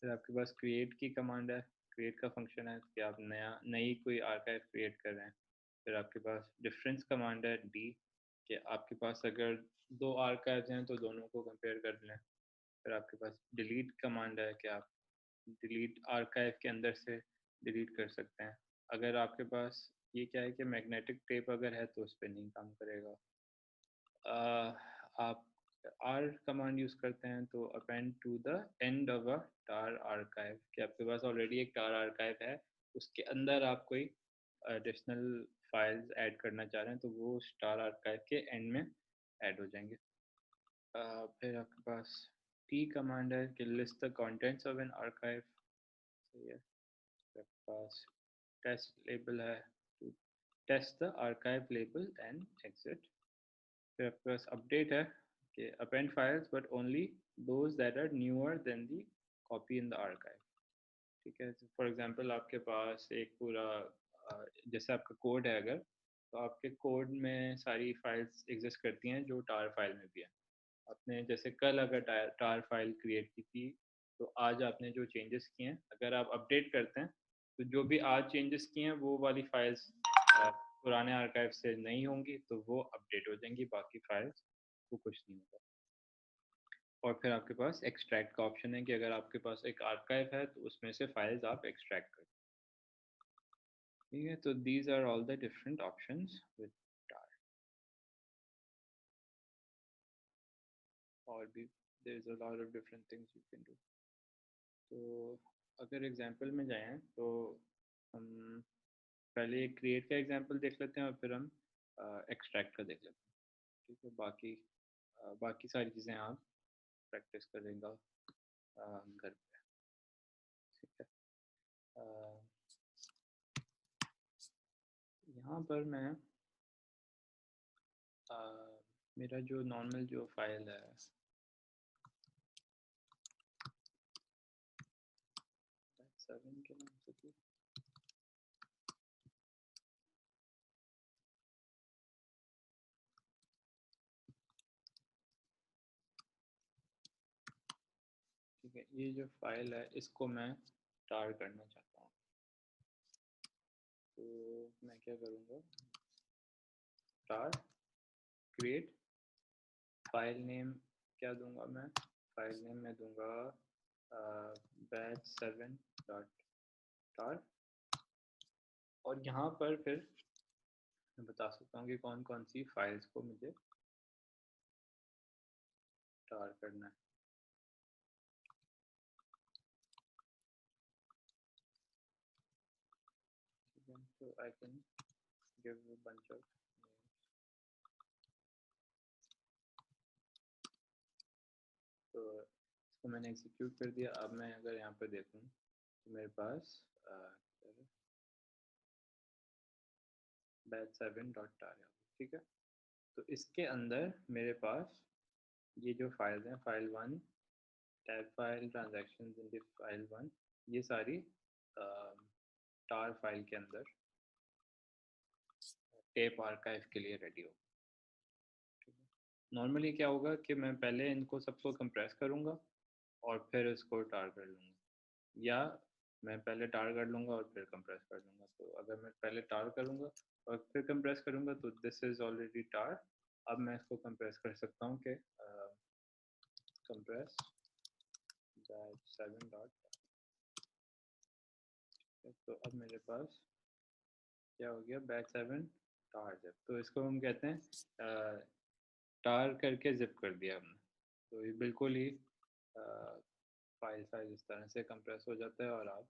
फिर आपके पास क्रिएट की कमांड है, क्रिएट का फंक्शन है कि आप नई कोई आर्काइव क्रिएट कर रहे हैं। फिर आपके पास डिफरेंस कमांड है डी, कि आपके पास अगर दो आर्काइव्स हैं तो दोनों को कंपेयर कर लें। फिर आपके पास डिलीट कमांड है कि आप डिलीट आर्काइव के अंदर से डिलीट कर सकते हैं। अगर आपके पास ये क्या है कि मैग्नेटिक टेप अगर है तो उस पर नहीं काम करेगा। आप आर कमांड यूज़ करते हैं तो append to the end of a tar archive, कि आपके पास ऑलरेडी एक टार आर्काइव है, उसके अंदर आप कोई एडिशनल फाइल्स ऐड करना चाह रहे हैं तो वो स्टार आर्काइव के एंड में ऐड हो जाएंगे। फिर आपके पास टी कमांड है कि list the contents of an archive. सही है। आपके पास टेस्ट लेबल है, to test the archive label and exit. फिर आपके पास अपडेट है कि append files but only those that are newer than the copy in the archive. ठीक है, फॉर एग्जांपल आपके पास एक पूरा जैसे आपका कोड है अगर, तो आपके कोड में सारी फाइल्स एग्जिस्ट करती हैं जो टार फाइल में भी है। आपने जैसे कल अगर टार फाइल क्रिएट की थी, तो आज आपने जो चेंजेस किए हैं अगर आप अपडेट करते हैं तो जो भी आज चेंजेस किए हैं वो वाली फाइल्स पुराने आर्काइव से नहीं होंगी, तो वो अपडेट हो जाएंगी, बाकी फाइल्स को कुछ नहीं होगा। और फिर आपके पास एक्सट्रैक्ट का ऑप्शन है कि अगर आपके पास एक आर्काइव है तो उसमें से फाइल्स आप एक्सट्रैक्ट करें। ठीक है, तो these are all the different options with tar. और भी there is a lot of different things you can do. तो अगर एग्जांपल में जाएं तो हम पहले क्रिएट का एग्जांपल देख लेते हैं और फिर हम एक्सट्रैक्ट का देख लेते हैं। ठीक है, बाकी सारी चीज़ें आप प्रैक्टिस करेंगे घर पे। ठीक है, अ, यहाँ पर मैं अ, मेरा जो नॉर्मल जो फाइल है, सेवन के नाम से थी, ठीक है, ये जो फाइल है इसको मैं tar करना चाहता हूँ, तो मैं क्या करूँगा, tar create फाइल नेम क्या दूंगा मैं, फाइल नेम में दूंगा batch7.tar, और यहाँ पर फिर मैं बता सकता हूँ कि कौन कौन सी फाइल्स को मुझे tar करना है। ठीक है, तो I can give a bunch of, तो इसको मैंने एग्जीक्यूट कर दिया। अब मैं अगर यहाँ पर देखूँ तो मेरे पास batch7.tar है, ठीक है। तो इसके अंदर मेरे पास ये जो फाइल्स हैं, file 1, tab file, transactions in the file 1, ये सारी tar फाइल के अंदर टेप आर्काइव के लिए रेडी हो। नॉर्मली क्या होगा कि मैं पहले इनको सबको कंप्रेस करूँगा और फिर इसको टार कर लूँगा, या मैं पहले टार कर लूँगा और फिर कंप्रेस कर लूँगा। तो अगर मैं पहले टार करूँगा और फिर कंप्रेस करूँगा तो दिस इज़ ऑलरेडी टार। अब मैं इसको कंप्रेस कर सकता हूँ कि कंप्रेस batch7.tar, तो अब मेरे पास क्या हो गया, batch7 tar zip। तो इसको हम कहते हैं टार करके जिप कर दिया हमने, तो ये बिल्कुल ही फाइल साइज इस तरह से कंप्रेस हो जाता है और आप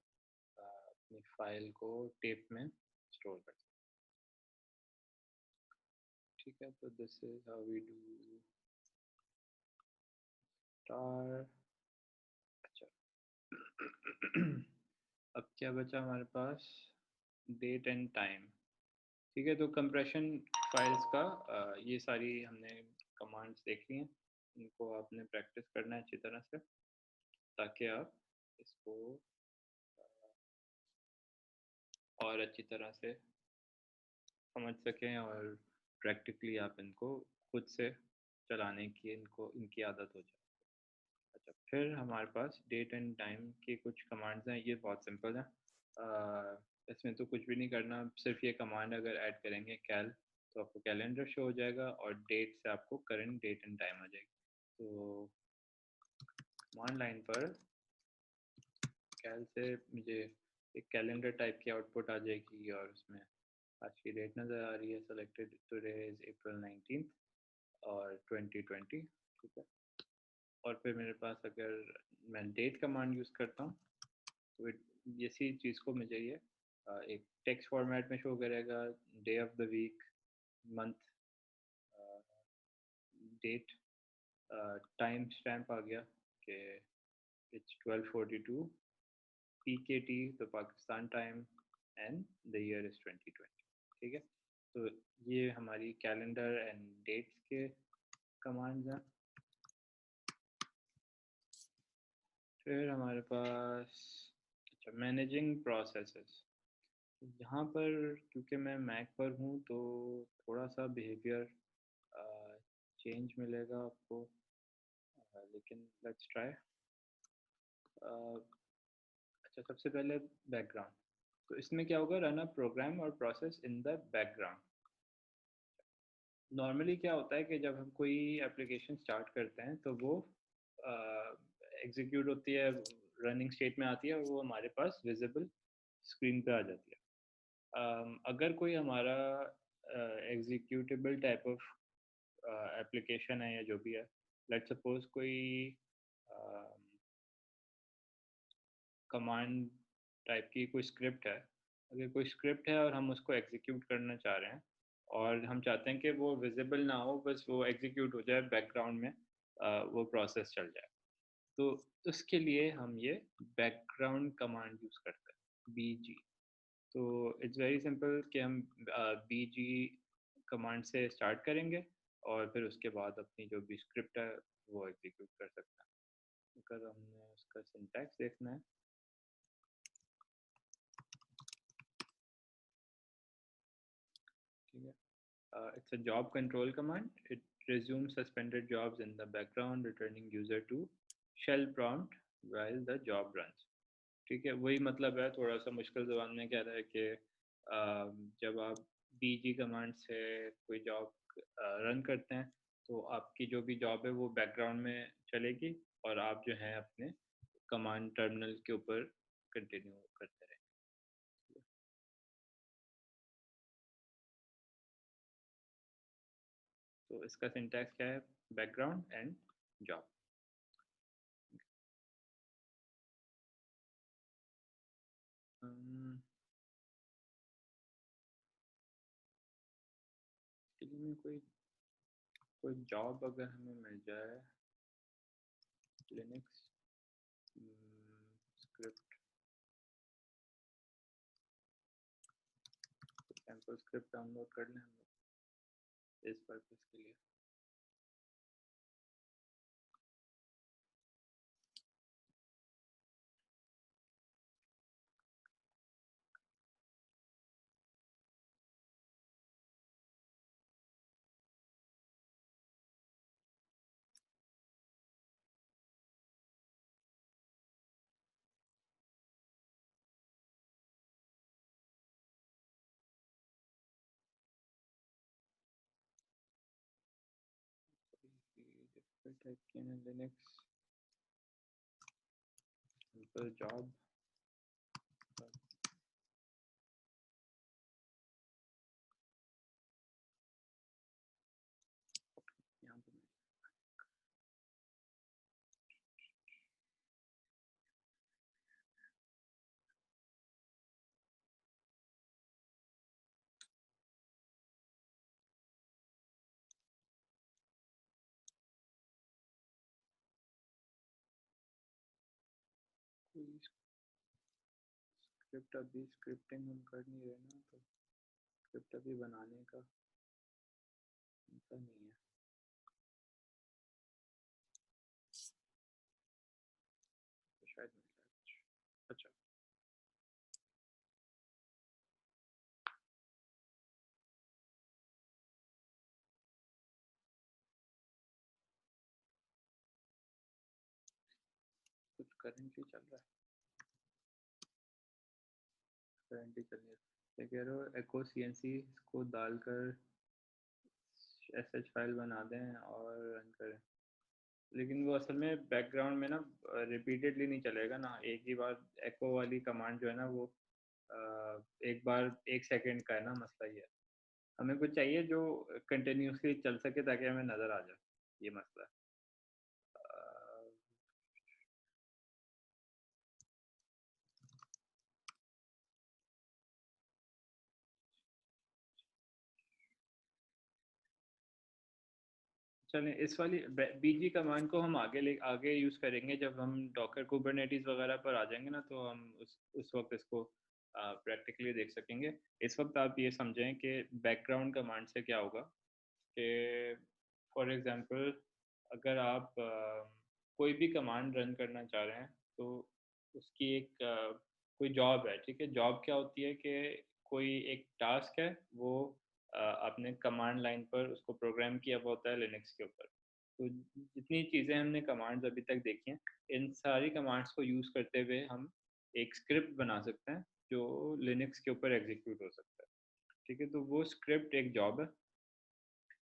अपनी फाइल को टेप में स्टोर कर सकते हैं। ठीक है, तो this is how we do tar. अच्छा अब क्या बचा हमारे पास, डेट एंड टाइम। ठीक है, तो कंप्रेशन फाइल्स का ये सारी हमने कमांड्स देख ली हैं, इनको आपने प्रैक्टिस करना है अच्छी तरह से ताकि आप इसको और अच्छी तरह से समझ सकें और प्रैक्टिकली आप इनको खुद से चलाने की इनकी आदत हो जाए। अच्छा, फिर हमारे पास डेट एंड टाइम की कुछ कमांड्स हैं, ये बहुत सिंपल हैं। इसमें तो कुछ भी नहीं करना, सिर्फ ये कमांड अगर ऐड करेंगे कैल, तो आपको कैलेंडर शो हो जाएगा और डेट से आपको करंट डेट एंड टाइम आ जाएगी। तो कमांड लाइन पर कैल से मुझे एक कैलेंडर टाइप की आउटपुट आ जाएगी और उसमें आज की डेट नज़र आ रही है, सेलेक्टेड टुडे इज़ April 19 और 2020। ठीक है, और फिर मेरे पास अगर मैं डेट कमांड यूज़ करता हूँ तो इसी चीज़ को मुझे ये एक टेक्स्ट फॉर्मेट में शो करेगा, day of the week, month, date, time stamp आ गया कि इट्स 12:42 PKT, तो Pakistan time, and the year is 2020। ठीक है, तो ये हमारी कैलेंडर एंड डेट्स के कमांड्स हैं। फिर हमारे पास अच्छा, मैनेजिंग प्रोसेसेस। यहाँ पर क्योंकि मैं मैक पर हूँ तो थोड़ा सा बिहेवियर चेंज मिलेगा आपको, लेकिन लेट्स ट्राई। अच्छा, सबसे पहले बैकग्राउंड। तो इसमें क्या होगा, रन अ प्रोग्राम और process in the background. Normally क्या होता है कि जब हम कोई एप्लीकेशन स्टार्ट करते हैं तो वो एग्जीक्यूट होती है, रनिंग स्टेट में आती है और वो हमारे पास विजिबल स्क्रीन पे आ जाती है। अगर कोई हमारा एग्जीक्यूटेबल टाइप ऑफ एप्लीकेशन है या जो भी है, लेट्स सपोज कोई कमांड टाइप की कोई स्क्रिप्ट है, अगर कोई स्क्रिप्ट है और हम उसको एग्जीक्यूट करना चाह रहे हैं और हम चाहते हैं कि वो विजिबल ना हो, बस वो एग्जीक्यूट हो जाए बैकग्राउंड में, वो प्रोसेस चल जाए, तो उसके लिए हम ये बैकग्राउंड कमांड यूज़ करते हैं, BG। तो इट्स वेरी सिंपल कि हम BG कमांड से स्टार्ट करेंगे और फिर उसके बाद अपनी जो भी स्क्रिप्ट है वो एग्जीक्यूट कर सकते हैं। अगर हमने उसका सिंटैक्स देखना है, ठीक है, it's a job control command. It resumes suspended jobs in the background, returning user to shell prompt while the job runs। ठीक है, वही मतलब है, थोड़ा सा मुश्किल ज़ुबान में कह रहा है कि जब आप बीजी कमांड से कोई जॉब रन करते हैं तो आपकी जो भी जॉब है वो बैकग्राउंड में चलेगी और आप जो है अपने कमांड टर्मिनल के ऊपर कंटिन्यू करते रहें। तो इसका सिंटैक्स क्या है? Background and job. में कोई कोई जॉब अगर हमें मिल जाए, Linux script, sample script download कर लें हम लोग इस पर्पज़ के लिए। type किया है लिनक्स सिंपल जॉब, यहाँ पे कोई स्क्रिप्ट, अभी स्क्रिप्टिंग हम कर नहीं रहे ना, तो स्क्रिप्ट अभी बनाने का ऐसा नहीं है, तो शायद मिल जाए। अच्छा, कुछ करेंटली चल रहा है, करेंटली चल रहा है। कह रहे हो एको सी एन सी को डालकर एस एच फाइल बना दें और रन करें, लेकिन वो असल में बैकग्राउंड में ना रिपीटेडली नहीं चलेगा ना, एक ही बार एको वाली कमांड जो है ना वो एक बार 1 सेकंड का है ना, मसला ये है। हमें कुछ चाहिए जो कंटिन्यूसली चल सके ताकि हमें नज़र आ जाए, ये मसला है। चलें, इस वाली बीजी कमांड को हम आगे यूज़ करेंगे जब हम डॉकर कुबरनेटीज वगैरह पर आ जाएंगे ना, तो हम उस वक्त इसको प्रैक्टिकली देख सकेंगे। इस वक्त आप ये समझें कि बैकग्राउंड कमांड से क्या होगा कि फॉर एग्ज़ाम्पल अगर आप कोई भी कमांड रन करना चाह रहे हैं तो उसकी एक कोई जॉब है, ठीक है। जॉब क्या होती है कि कोई एक टास्क है, वो आपने कमांड लाइन पर उसको प्रोग्राम किया हुआ होता है लिनक्स के ऊपर। तो जितनी चीज़ें हमने कमांड्स अभी तक देखी हैं, इन सारी कमांड्स को यूज़ करते हुए हम एक स्क्रिप्ट बना सकते हैं जो लिनक्स के ऊपर एग्जीक्यूट हो सकता है, ठीक है। तो वो स्क्रिप्ट एक जॉब है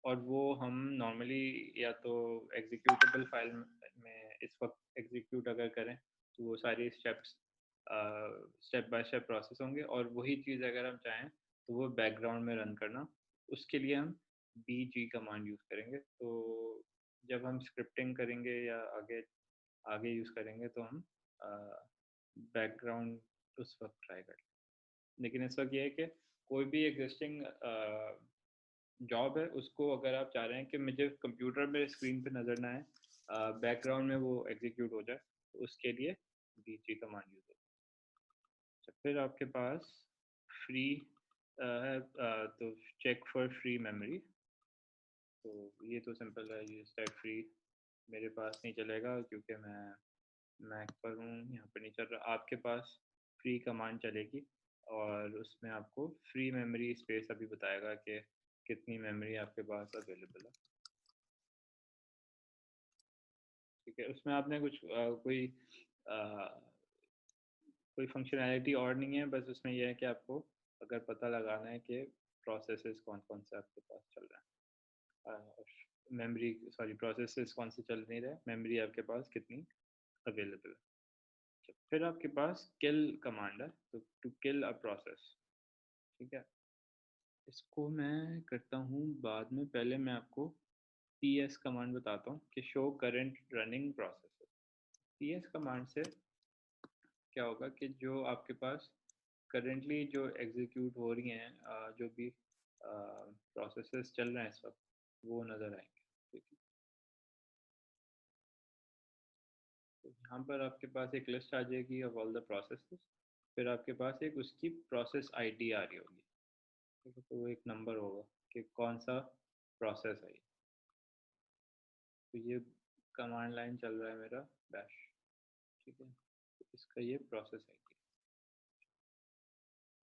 और वो हम नॉर्मली या तो एग्जीक्यूटेबल फाइल में इस वक्त एग्जीक्यूट अगर करें तो वो सारी steps step by step process होंगे, और वही चीज़ अगर हम चाहें तो वो बैकग्राउंड में रन करना, उसके लिए हम बी जी कमांड यूज़ करेंगे। तो जब हम स्क्रिप्टिंग करेंगे या आगे आगे यूज़ करेंगे तो हम बैकग्राउंड उस वक्त ट्राई करें। लेकिन इस वक्त ये है कि कोई भी एग्जिस्टिंग जॉब है उसको अगर आप चाह रहे हैं कि मुझे कंप्यूटर में स्क्रीन पे नज़र ना आए, बैकग्राउंड में वो एग्जीक्यूट हो जाए, तो उसके लिए बीजी कमांड यूज़ होती है। फिर आपके पास फ्री है, तो चेक फॉर फ्री मेमोरी। तो ये तो सिंपल है, ये सेट फ्री मेरे पास नहीं चलेगा क्योंकि मैं मैक पर हूँ, यहाँ पर नहीं चल रहा। आपके पास फ्री कमांड चलेगी और उसमें आपको फ्री मेमोरी स्पेस अभी बताएगा कि कितनी मेमोरी आपके पास अवेलेबल है, ठीक है। उसमें आपने कुछ कोई कोई फंक्शनैलिटी और नहीं है, बस उसमें यह है कि आपको अगर पता लगाना है कि प्रोसेसेस कौन कौन से आपके पास चल रहा है, मेमोरी सॉरी प्रोसेसेस कौन से चल नहीं रहे, मेमोरी आपके पास कितनी अवेलेबल है। अच्छा, फिर आपके पास किल कमांड है, तो टू किल अ प्रोसेस। ठीक है, इसको मैं करता हूँ बाद में, पहले मैं आपको पी एस कमांड बताता हूँ कि show current running process. P S command से क्या होगा कि जो आपके पास करेंटली जो एग्जीक्यूट हो रही हैं, जो भी प्रोसेसेस चल रहे हैं इस वक्त, वो नज़र आएंगे। ठीक है, तो यहाँ पर आपके पास एक लिस्ट आ जाएगी ऑफ ऑल द प्रोसेसेस, फिर आपके पास एक उसकी प्रोसेस आईडी आ रही होगी। ठीक है, तो वो एक नंबर होगा कि कौन सा प्रोसेस है। तो ये कमांड लाइन चल रहा है मेरा बैश। ठीक है, तो इसका ये प्रोसेस आईडी।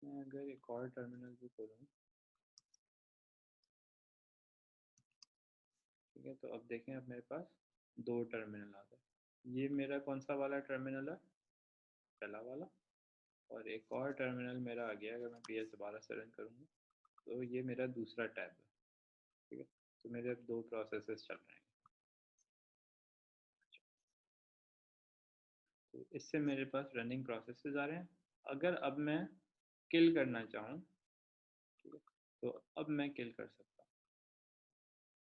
मैं अगर एक और टर्मिनल भी खोलूँ, ठीक है, तो अब देखें, अब मेरे पास दो टर्मिनल आ गए। ये मेरा कौन सा वाला टर्मिनल है, पहला वाला, और एक और टर्मिनल मेरा आ गया, अगर मैं पी एस दोबारा से रन करूँगा तो ये मेरा दूसरा टैब है। ठीक है, तो मेरे अब दो प्रोसेसेस चल रहे हैं। तो इससे मेरे पास रनिंग प्रोसेसेस आ रहे हैं। अगर अब मैं किल करना चाहूँ, ठीक है, तो अब मैं किल कर सकता हूँ।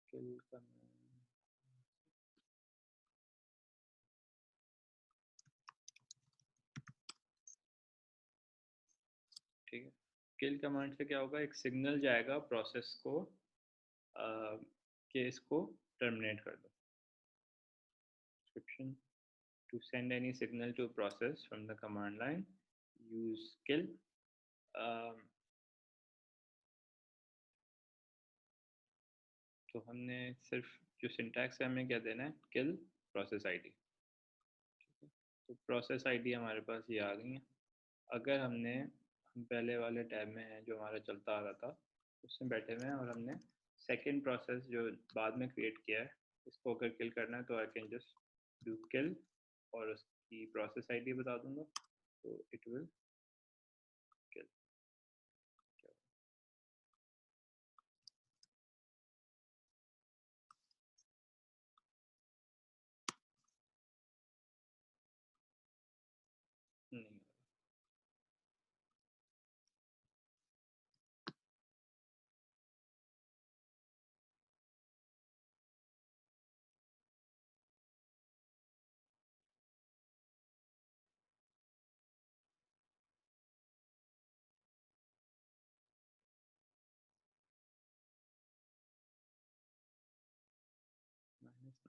किल करना, ठीक है, किल कमांड से क्या होगा, एक सिग्नल जाएगा प्रोसेस को कि इसको टर्मिनेट कर दो। description to send any signal to a process from the command line, use kill. um, तो हमने सिर्फ जो सिंटैक्स है, हमें क्या देना है, किल प्रोसेस आईडी। तो प्रोसेस आईडी हमारे पास ये आ गई है। अगर हम पहले वाले टैब में हैं जो हमारा चलता आ रहा था, उसमें बैठे हुए हैं, और हमने सेकेंड प्रोसेस जो बाद में क्रिएट किया है, इसको अगर किल करना है तो आई कैन जस्ट डू किल, और उसकी प्रोसेस आईडी बता दूंगा, तो इट विल किल। नहीं,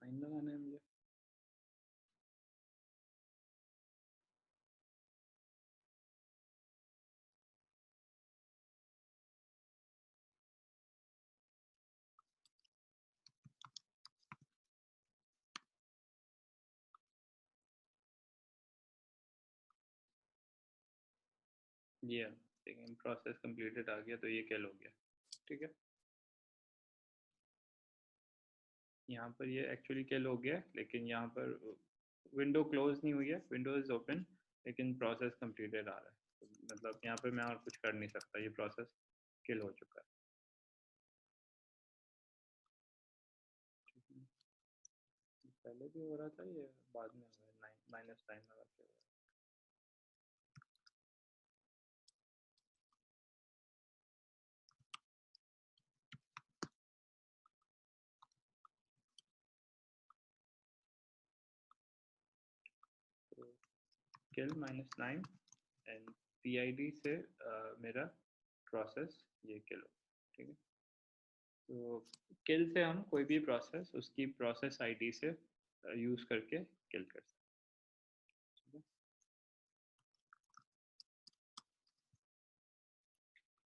-9 लगाना है मुझे। ये लेकिन प्रोसेस कंप्लीटेड आ गया, तो ये किल हो गया। ठीक है, यहाँ पर ये एक्चुअली किल हो गया, लेकिन यहाँ पर विंडो क्लोज नहीं हुई है, विंडो इज़ ओपन, लेकिन प्रोसेस कंप्लीटेड आ रहा है। तो मतलब यहाँ पर मैं और कुछ कर नहीं सकता, ये प्रोसेस किल हो चुका है। पहले भी हो रहा था, ये बाद में हो रहा है, -9 लगा के हो रहा है। तो किल -9 एंड पी आई डी से मेरा प्रोसेस ये किल हो। ठीक है, तो किल से हम कोई भी प्रोसेस उसकी प्रोसेस आईडी से यूज़ करके किल कर सकते हैं।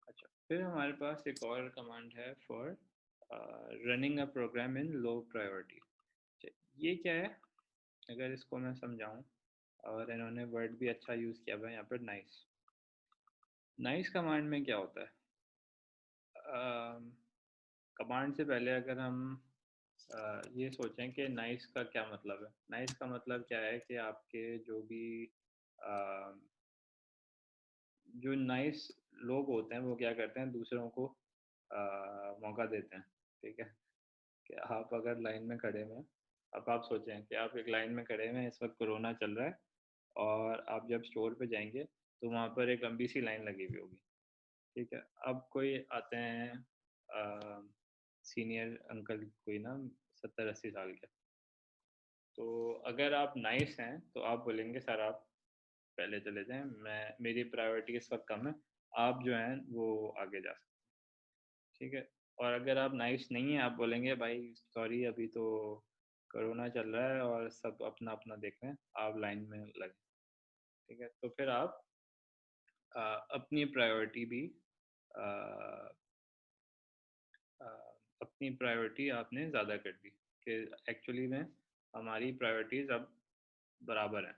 अच्छा, फिर हमारे पास एक और कमांड है for running a program in low priority. ये क्या है, अगर इसको मैं समझाऊं, और इन्होंने वर्ड भी अच्छा यूज़ किया हुआ है यहाँ पर, नाइस। नाइस कमांड में क्या होता है, कमांड से पहले अगर हम ये सोचें कि नाइस का क्या मतलब है। नाइस का मतलब क्या है कि आपके जो भी अ, जो नाइस लोग होते हैं वो क्या करते हैं, दूसरों को मौका देते हैं। ठीक है, कि आप अगर लाइन में खड़े हुए हैं, अब आप सोचें कि आप एक लाइन में खड़े हुए हैं, इस वक्त कोरोना चल रहा है, और आप जब स्टोर पे जाएंगे तो वहाँ पर एक लंबी सी लाइन लगी हुई होगी। ठीक है, अब कोई आते हैं सीनियर अंकल, कोई ना 70-80 साल के, तो अगर आप नाइस हैं तो आप बोलेंगे सर आप पहले चले जाएं, मैं मेरी प्रायोरिटी इस वक्त कम है, आप जो हैं वो आगे जा सकते हैं। ठीक है, और अगर आप नाइस नहीं हैं, आप बोलेंगे भाई सॉरी अभी तो कोरोना चल रहा है और सब अपना अपना देख रहे हैं, आप लाइन में लगे। ठीक है, तो फिर आप अ, अपनी प्रायोरिटी भी अ, अ, अपनी प्रायोरिटी आपने ज़्यादा कर दी, कि एक्चुअली में हमारी प्रायोरिटीज़ अब बराबर हैं।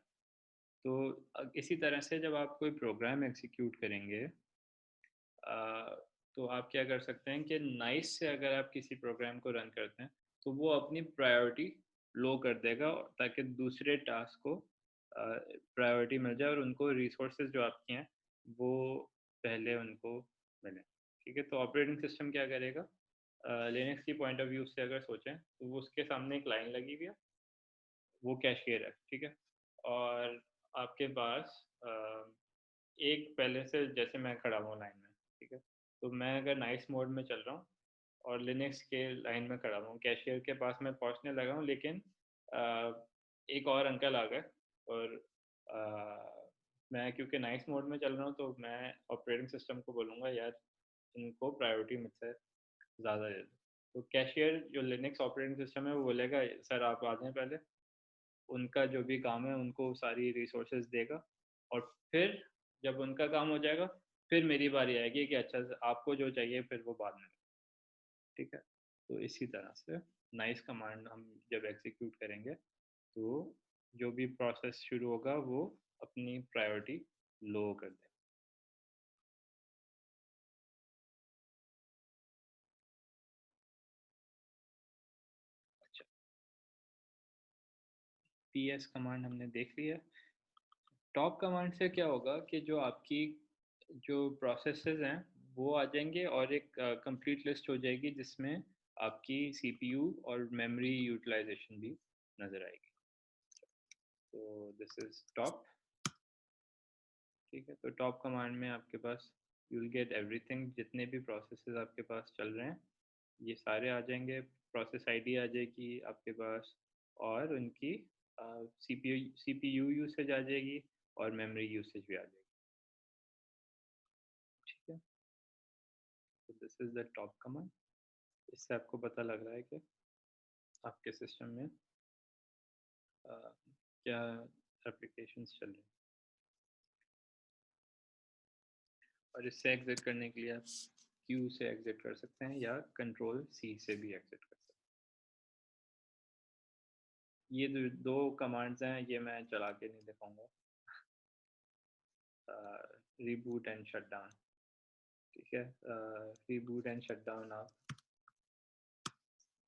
तो इसी तरह से जब आप कोई प्रोग्राम एग्जीक्यूट करेंगे, अ, तो आप क्या कर सकते हैं कि नाइस से अगर आप किसी प्रोग्राम को रन करते हैं तो वो अपनी प्रायोरिटी लो कर देगा, ताकि दूसरे टास्क को प्रायोरिटी मिल जाए और उनको रिसोर्सेज जो आपके हैं वो पहले उनको मिले। ठीक है, तो ऑपरेटिंग सिस्टम क्या करेगा, लिनक्स की पॉइंट ऑफ व्यू से अगर सोचें तो वो उसके सामने एक लाइन लगी हुई है, वो कैशियर है। ठीक है, और आपके पास एक पहले से, जैसे मैं खड़ा हुआ लाइन में, ठीक है, तो मैं अगर नाइस मोड में चल रहा हूँ और लिनक्स के लाइन में खड़ा हूँ, कैशियर के पास मैं पहुँचने लगा हूँ, लेकिन एक और अंकल आ गए, और मैं क्योंकि नाइस मोड में चल रहा हूँ तो मैं ऑपरेटिंग सिस्टम को बोलूँगा यार इनको प्रायोरिटी मुझसे ज़्यादा दे दो। तो कैशियर जो लिनक्स ऑपरेटिंग सिस्टम है वो बोलेगा सर आप आ जाएं पहले, उनका जो भी काम है उनको सारी रिसोर्सेज देगा, और फिर जब उनका काम हो जाएगा फिर मेरी बारी आएगी कि अच्छा आपको जो चाहिए फिर वो बाद में। ठीक है, तो इसी तरह से नाइस कमांड हम जब एग्जीक्यूट करेंगे तो जो भी प्रोसेस शुरू होगा वो अपनी प्रायोरिटी लो कर देगा। अच्छा, पीएस कमांड हमने देख लिया। टॉप कमांड से क्या होगा कि जो आपकी जो प्रोसेसेस हैं वो आ जाएंगे, और एक कंप्लीट लिस्ट हो जाएगी जिसमें आपकी सीपीयू और मेमोरी यूटिलाइजेशन भी नज़र आएगी। तो दिस इज़ टॉप। ठीक है, तो टॉप कमांड में आपके पास यू विल गेट एवरीथिंग, जितने भी प्रोसेसेस आपके पास चल रहे हैं ये सारे आ जाएंगे, प्रोसेस आईडी आ जाएगी आपके पास, और उनकी सीपीयू यूसेज आ जाएगी और मेमोरी यूसेज भी आ जाएगी। ठीक है, तो this is the top command. इससे आपको पता लग रहा है कि आपके सिस्टम में अ, क्या एप्लीकेशंस चल रहे हैं, और इससे एग्जिट करने के लिए आप क्यू से एग्जिट कर सकते हैं या कंट्रोल सी से भी एग्जिट कर सकते हैं। ये दो कमांड्स हैं, ये मैं चला के नहीं दिखाऊंगा, रीबूट एंड शट डाउन। ठीक है, रीबूट एंड शट डाउन आप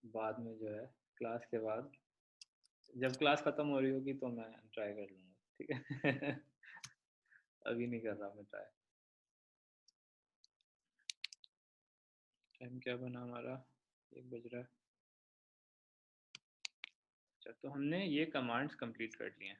बाद में जो है क्लास के बाद, जब क्लास ख़त्म हो रही होगी तो मैं ट्राई कर लूँगा। ठीक है अभी नहीं कर रहा मैं ट्राई। टाइम क्या बना हमारा, 1 बज रहा है। अच्छा, तो हमने ये कमांड्स कंप्लीट कर लिए हैं।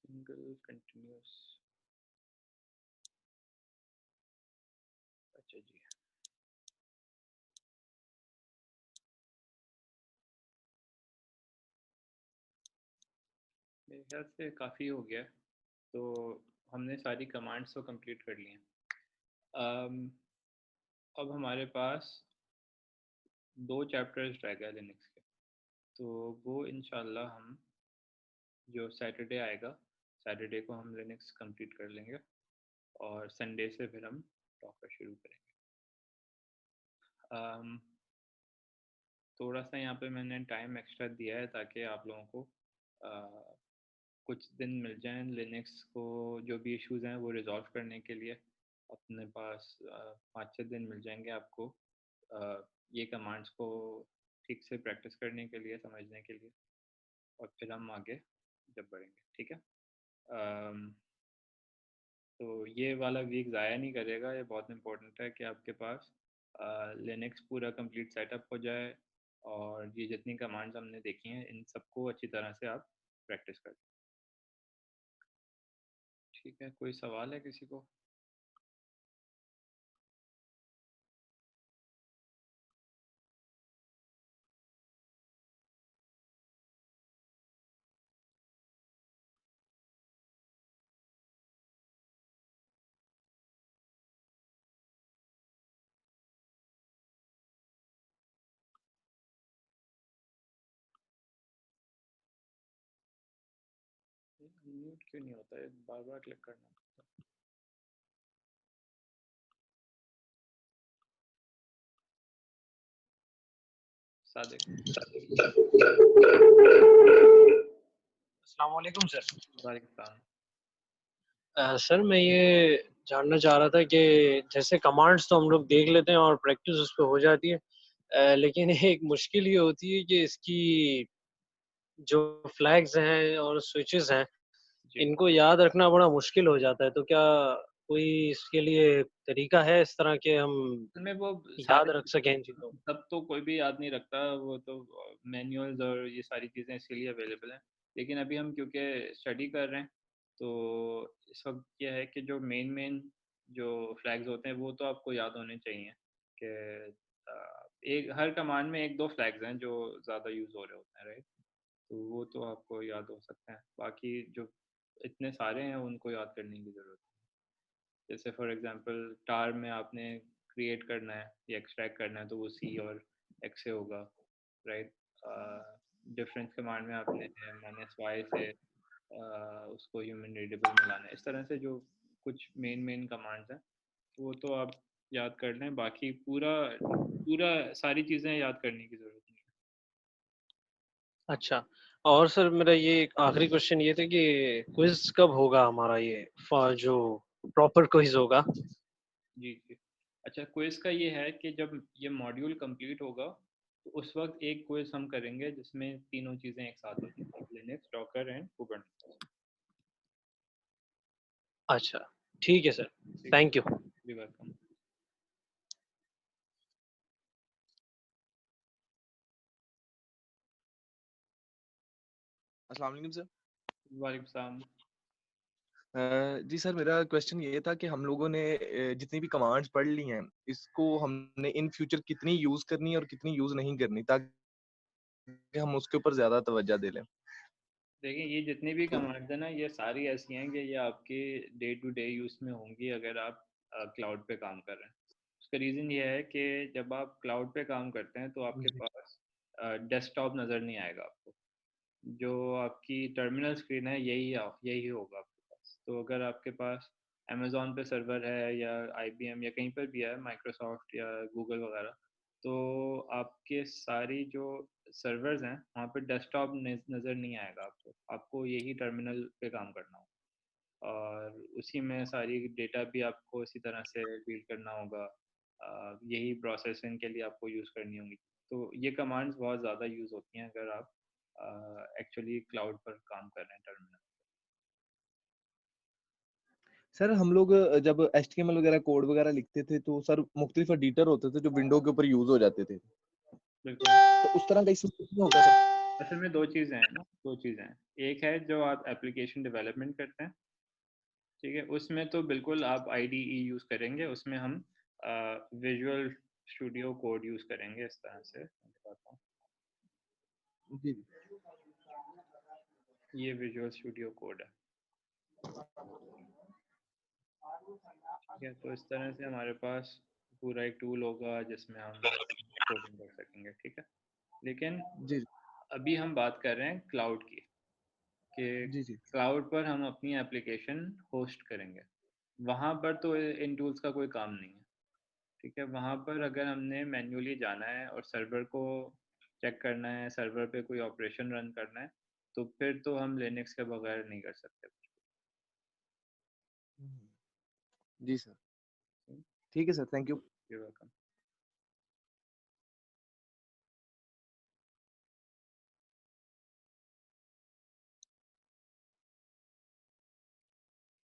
सिंगल कंटिन्यूस, अच्छा जी, मेरे ख्याल से काफ़ी हो गया। तो हमने सारी कमांड्स तो कंप्लीट कर ली हैं। अम, अब हमारे पास 2 चैप्टर्स रह गए लिनक्स के, तो वो इंशाल्लाह हम जो सैटरडे आएगा, सैटरडे को हम लिनक्स कंप्लीट कर लेंगे, और संडे से फिर हम डॉकर शुरू करेंगे। अम, थोड़ा सा यहाँ पे मैंने टाइम एक्स्ट्रा दिया है ताकि आप लोगों को कुछ दिन मिल जाएं लिनक्स को जो भी इश्यूज हैं वो रिजॉल्व करने के लिए। अपने पास 5-6 दिन मिल जाएंगे आपको ये कमांड्स को ठीक से प्रैक्टिस करने के लिए, समझने के लिए, और फिर हम आगे जब बढ़ेंगे, ठीक है। तो ये वाला वीक ज़ाया नहीं करेगा, ये बहुत इंपॉर्टेंट है कि आपके पास लिनक्स पूरा कंप्लीट सेटअप हो जाए और ये जितनी कमांड्स हमने देखी हैं इन सबको अच्छी तरह से आप प्रैक्टिस करें। ठीक है, कोई सवाल है किसी को? म्यूट क्यों नहीं होता है, बार बार क्लिक करना पड़ता है। सादिक। अस्सलाम वालेकुम सर। वालेकुम सलाम। सर मैं ये जानना चाह रहा था कि जैसे कमांड्स तो हम लोग देख लेते हैं और प्रैक्टिस उस पे हो जाती है, लेकिन एक मुश्किल ये होती है कि इसकी जो फ्लैग्स हैं और स्विचेस हैं जी, इनको याद रखना बड़ा मुश्किल हो जाता है। तो क्या कोई इसके लिए तरीका है इस तरह के हम में वो याद सारे रख सकें इन चीज़ों को? तब तो कोई भी याद नहीं रखता, वो तो मैनुअल्स और ये सारी चीज़ें इसके लिए अवेलेबल हैं। लेकिन अभी हम क्योंकि स्टडी कर रहे हैं तो इस वक्त क्या है कि जो मेन मेन जो फ्लैग्स होते हैं वो तो आपको याद होने चाहिए कि एक हर कमांड में एक दो फ्लैग्स हैं जो ज़्यादा यूज़ हो रहे होते हैं, राइट। तो वो तो आपको याद हो सकते हैं, बाकी जो इतने सारे हैं उनको याद करने की ज़रूरत है। जैसे फॉर एग्जांपल टार में आपने क्रिएट करना है या एक्सट्रैक्ट करना है तो वो सी और एक्स से होगा, राइट। डिफरेंस कमांड में आपने -y से उसको ह्यूमन रीडेबल में लाना है। इस तरह से जो कुछ मेन मेन कमांड्स हैं वो तो आप याद कर लें, बाकी पूरा पूरा सारी चीज़ें याद करने की ज़रूरत नहीं अच्छा, और सर मेरा ये एक आखिरी क्वेश्चन ये था कि क्विज़ कब होगा हमारा ये जो प्रॉपर क्विज़ होगा? है। जी जी। अच्छा, क्विज का ये है कि जब ये मॉड्यूल कंप्लीट होगा तो उस वक्त एक क्विज हम करेंगे जिसमें तीनों चीज़ें एक साथ होती हैं, लिनक्स, डॉकर एंड कुबरनेटिस। अच्छा, ठीक है सर। ठीक है, थैंक यू। Ji welcome. अस्सलाम वालेकुम सर। वालेकुम सलाम। जी सर, मेरा क्वेश्चन ये था कि हम लोगों ने जितनी भी कमांड्स पढ़ ली हैं, इसको हमने इन फ्यूचर कितनी यूज़ करनी है और कितनी यूज़ नहीं करनी, ताकि हम उसके ऊपर ज़्यादा तवज्जो दे लें? देखिए, ये जितनी भी कमांड्स हैं ना ये सारी ऐसी हैं कि ये आपके डे टू डे यूज़ में होंगी अगर आप क्लाउड पे काम कर रहे हैं। उसका रीज़न ये है कि जब आप क्लाउड पे काम करते हैं तो आपके जी। पास डेस्कटॉप नज़र नहीं आएगा आपको। जो आपकी टर्मिनल स्क्रीन है यही होगा आपके पास। तो अगर आपके पास अमेज़ॉन पे सर्वर है या आईबीएम या कहीं पर भी है, माइक्रोसॉफ्ट या गूगल वगैरह, तो आपके सारी जो सर्वर्स हैं वहाँ पे डेस्कटॉप नज़र नहीं आएगा आपको। आपको यही टर्मिनल पे काम करना होगा और उसी में सारी डेटा भी आपको इसी तरह से डील करना होगा। यही प्रोसेसिंग के लिए आपको यूज़ करनी होंगी। तो ये कमांड्स बहुत ज़्यादा यूज़ होती हैं अगर आप एक्चुअली क्लाउड पर काम कर रहे हैं टर्मिनल। सर हम लोग जब एचटीएमएल वगैरह कोड वगैरह लिखते थे तो सर मुख्तलिफ एडिटर होते थे जो विंडो के ऊपर यूज हो जाते थे, बिल्कुल। तो उस तरह का इसमें कुछ नहीं होता सर? असल में दो चीज़ें हैं ना, दो चीज़ें हैं। एक है जो आप एप्लीकेशन डेवलपमेंट करते हैं, ठीक है, उसमें तो बिल्कुल आप आईडीई यूज़ करेंगे, उसमें हम विजुअल स्टूडियो कोड यूज़ करेंगे। इस तरह से मैं बताता हूँ, जी। ये विजुअल स्टूडियो कोड है, ठीक है। तो इस तरह से हमारे पास पूरा एक टूल होगा जिसमें हम कोडिंग कर सकेंगे, ठीक है। लेकिन जी। अभी हम बात कर रहे हैं क्लाउड की, कि जी। जी। क्लाउड पर हम अपनी एप्लीकेशन होस्ट करेंगे। वहाँ पर तो इन टूल्स का कोई काम नहीं है, ठीक है। वहाँ पर अगर हमने मैन्युअली जाना है और सर्वर को चेक करना है, सर्वर पे कोई ऑपरेशन रन करना है, तो फिर तो हम लिनक्स के बगैर नहीं कर सकते कुछ जी सर, भी। ठीक है sir, thank you. You're welcome.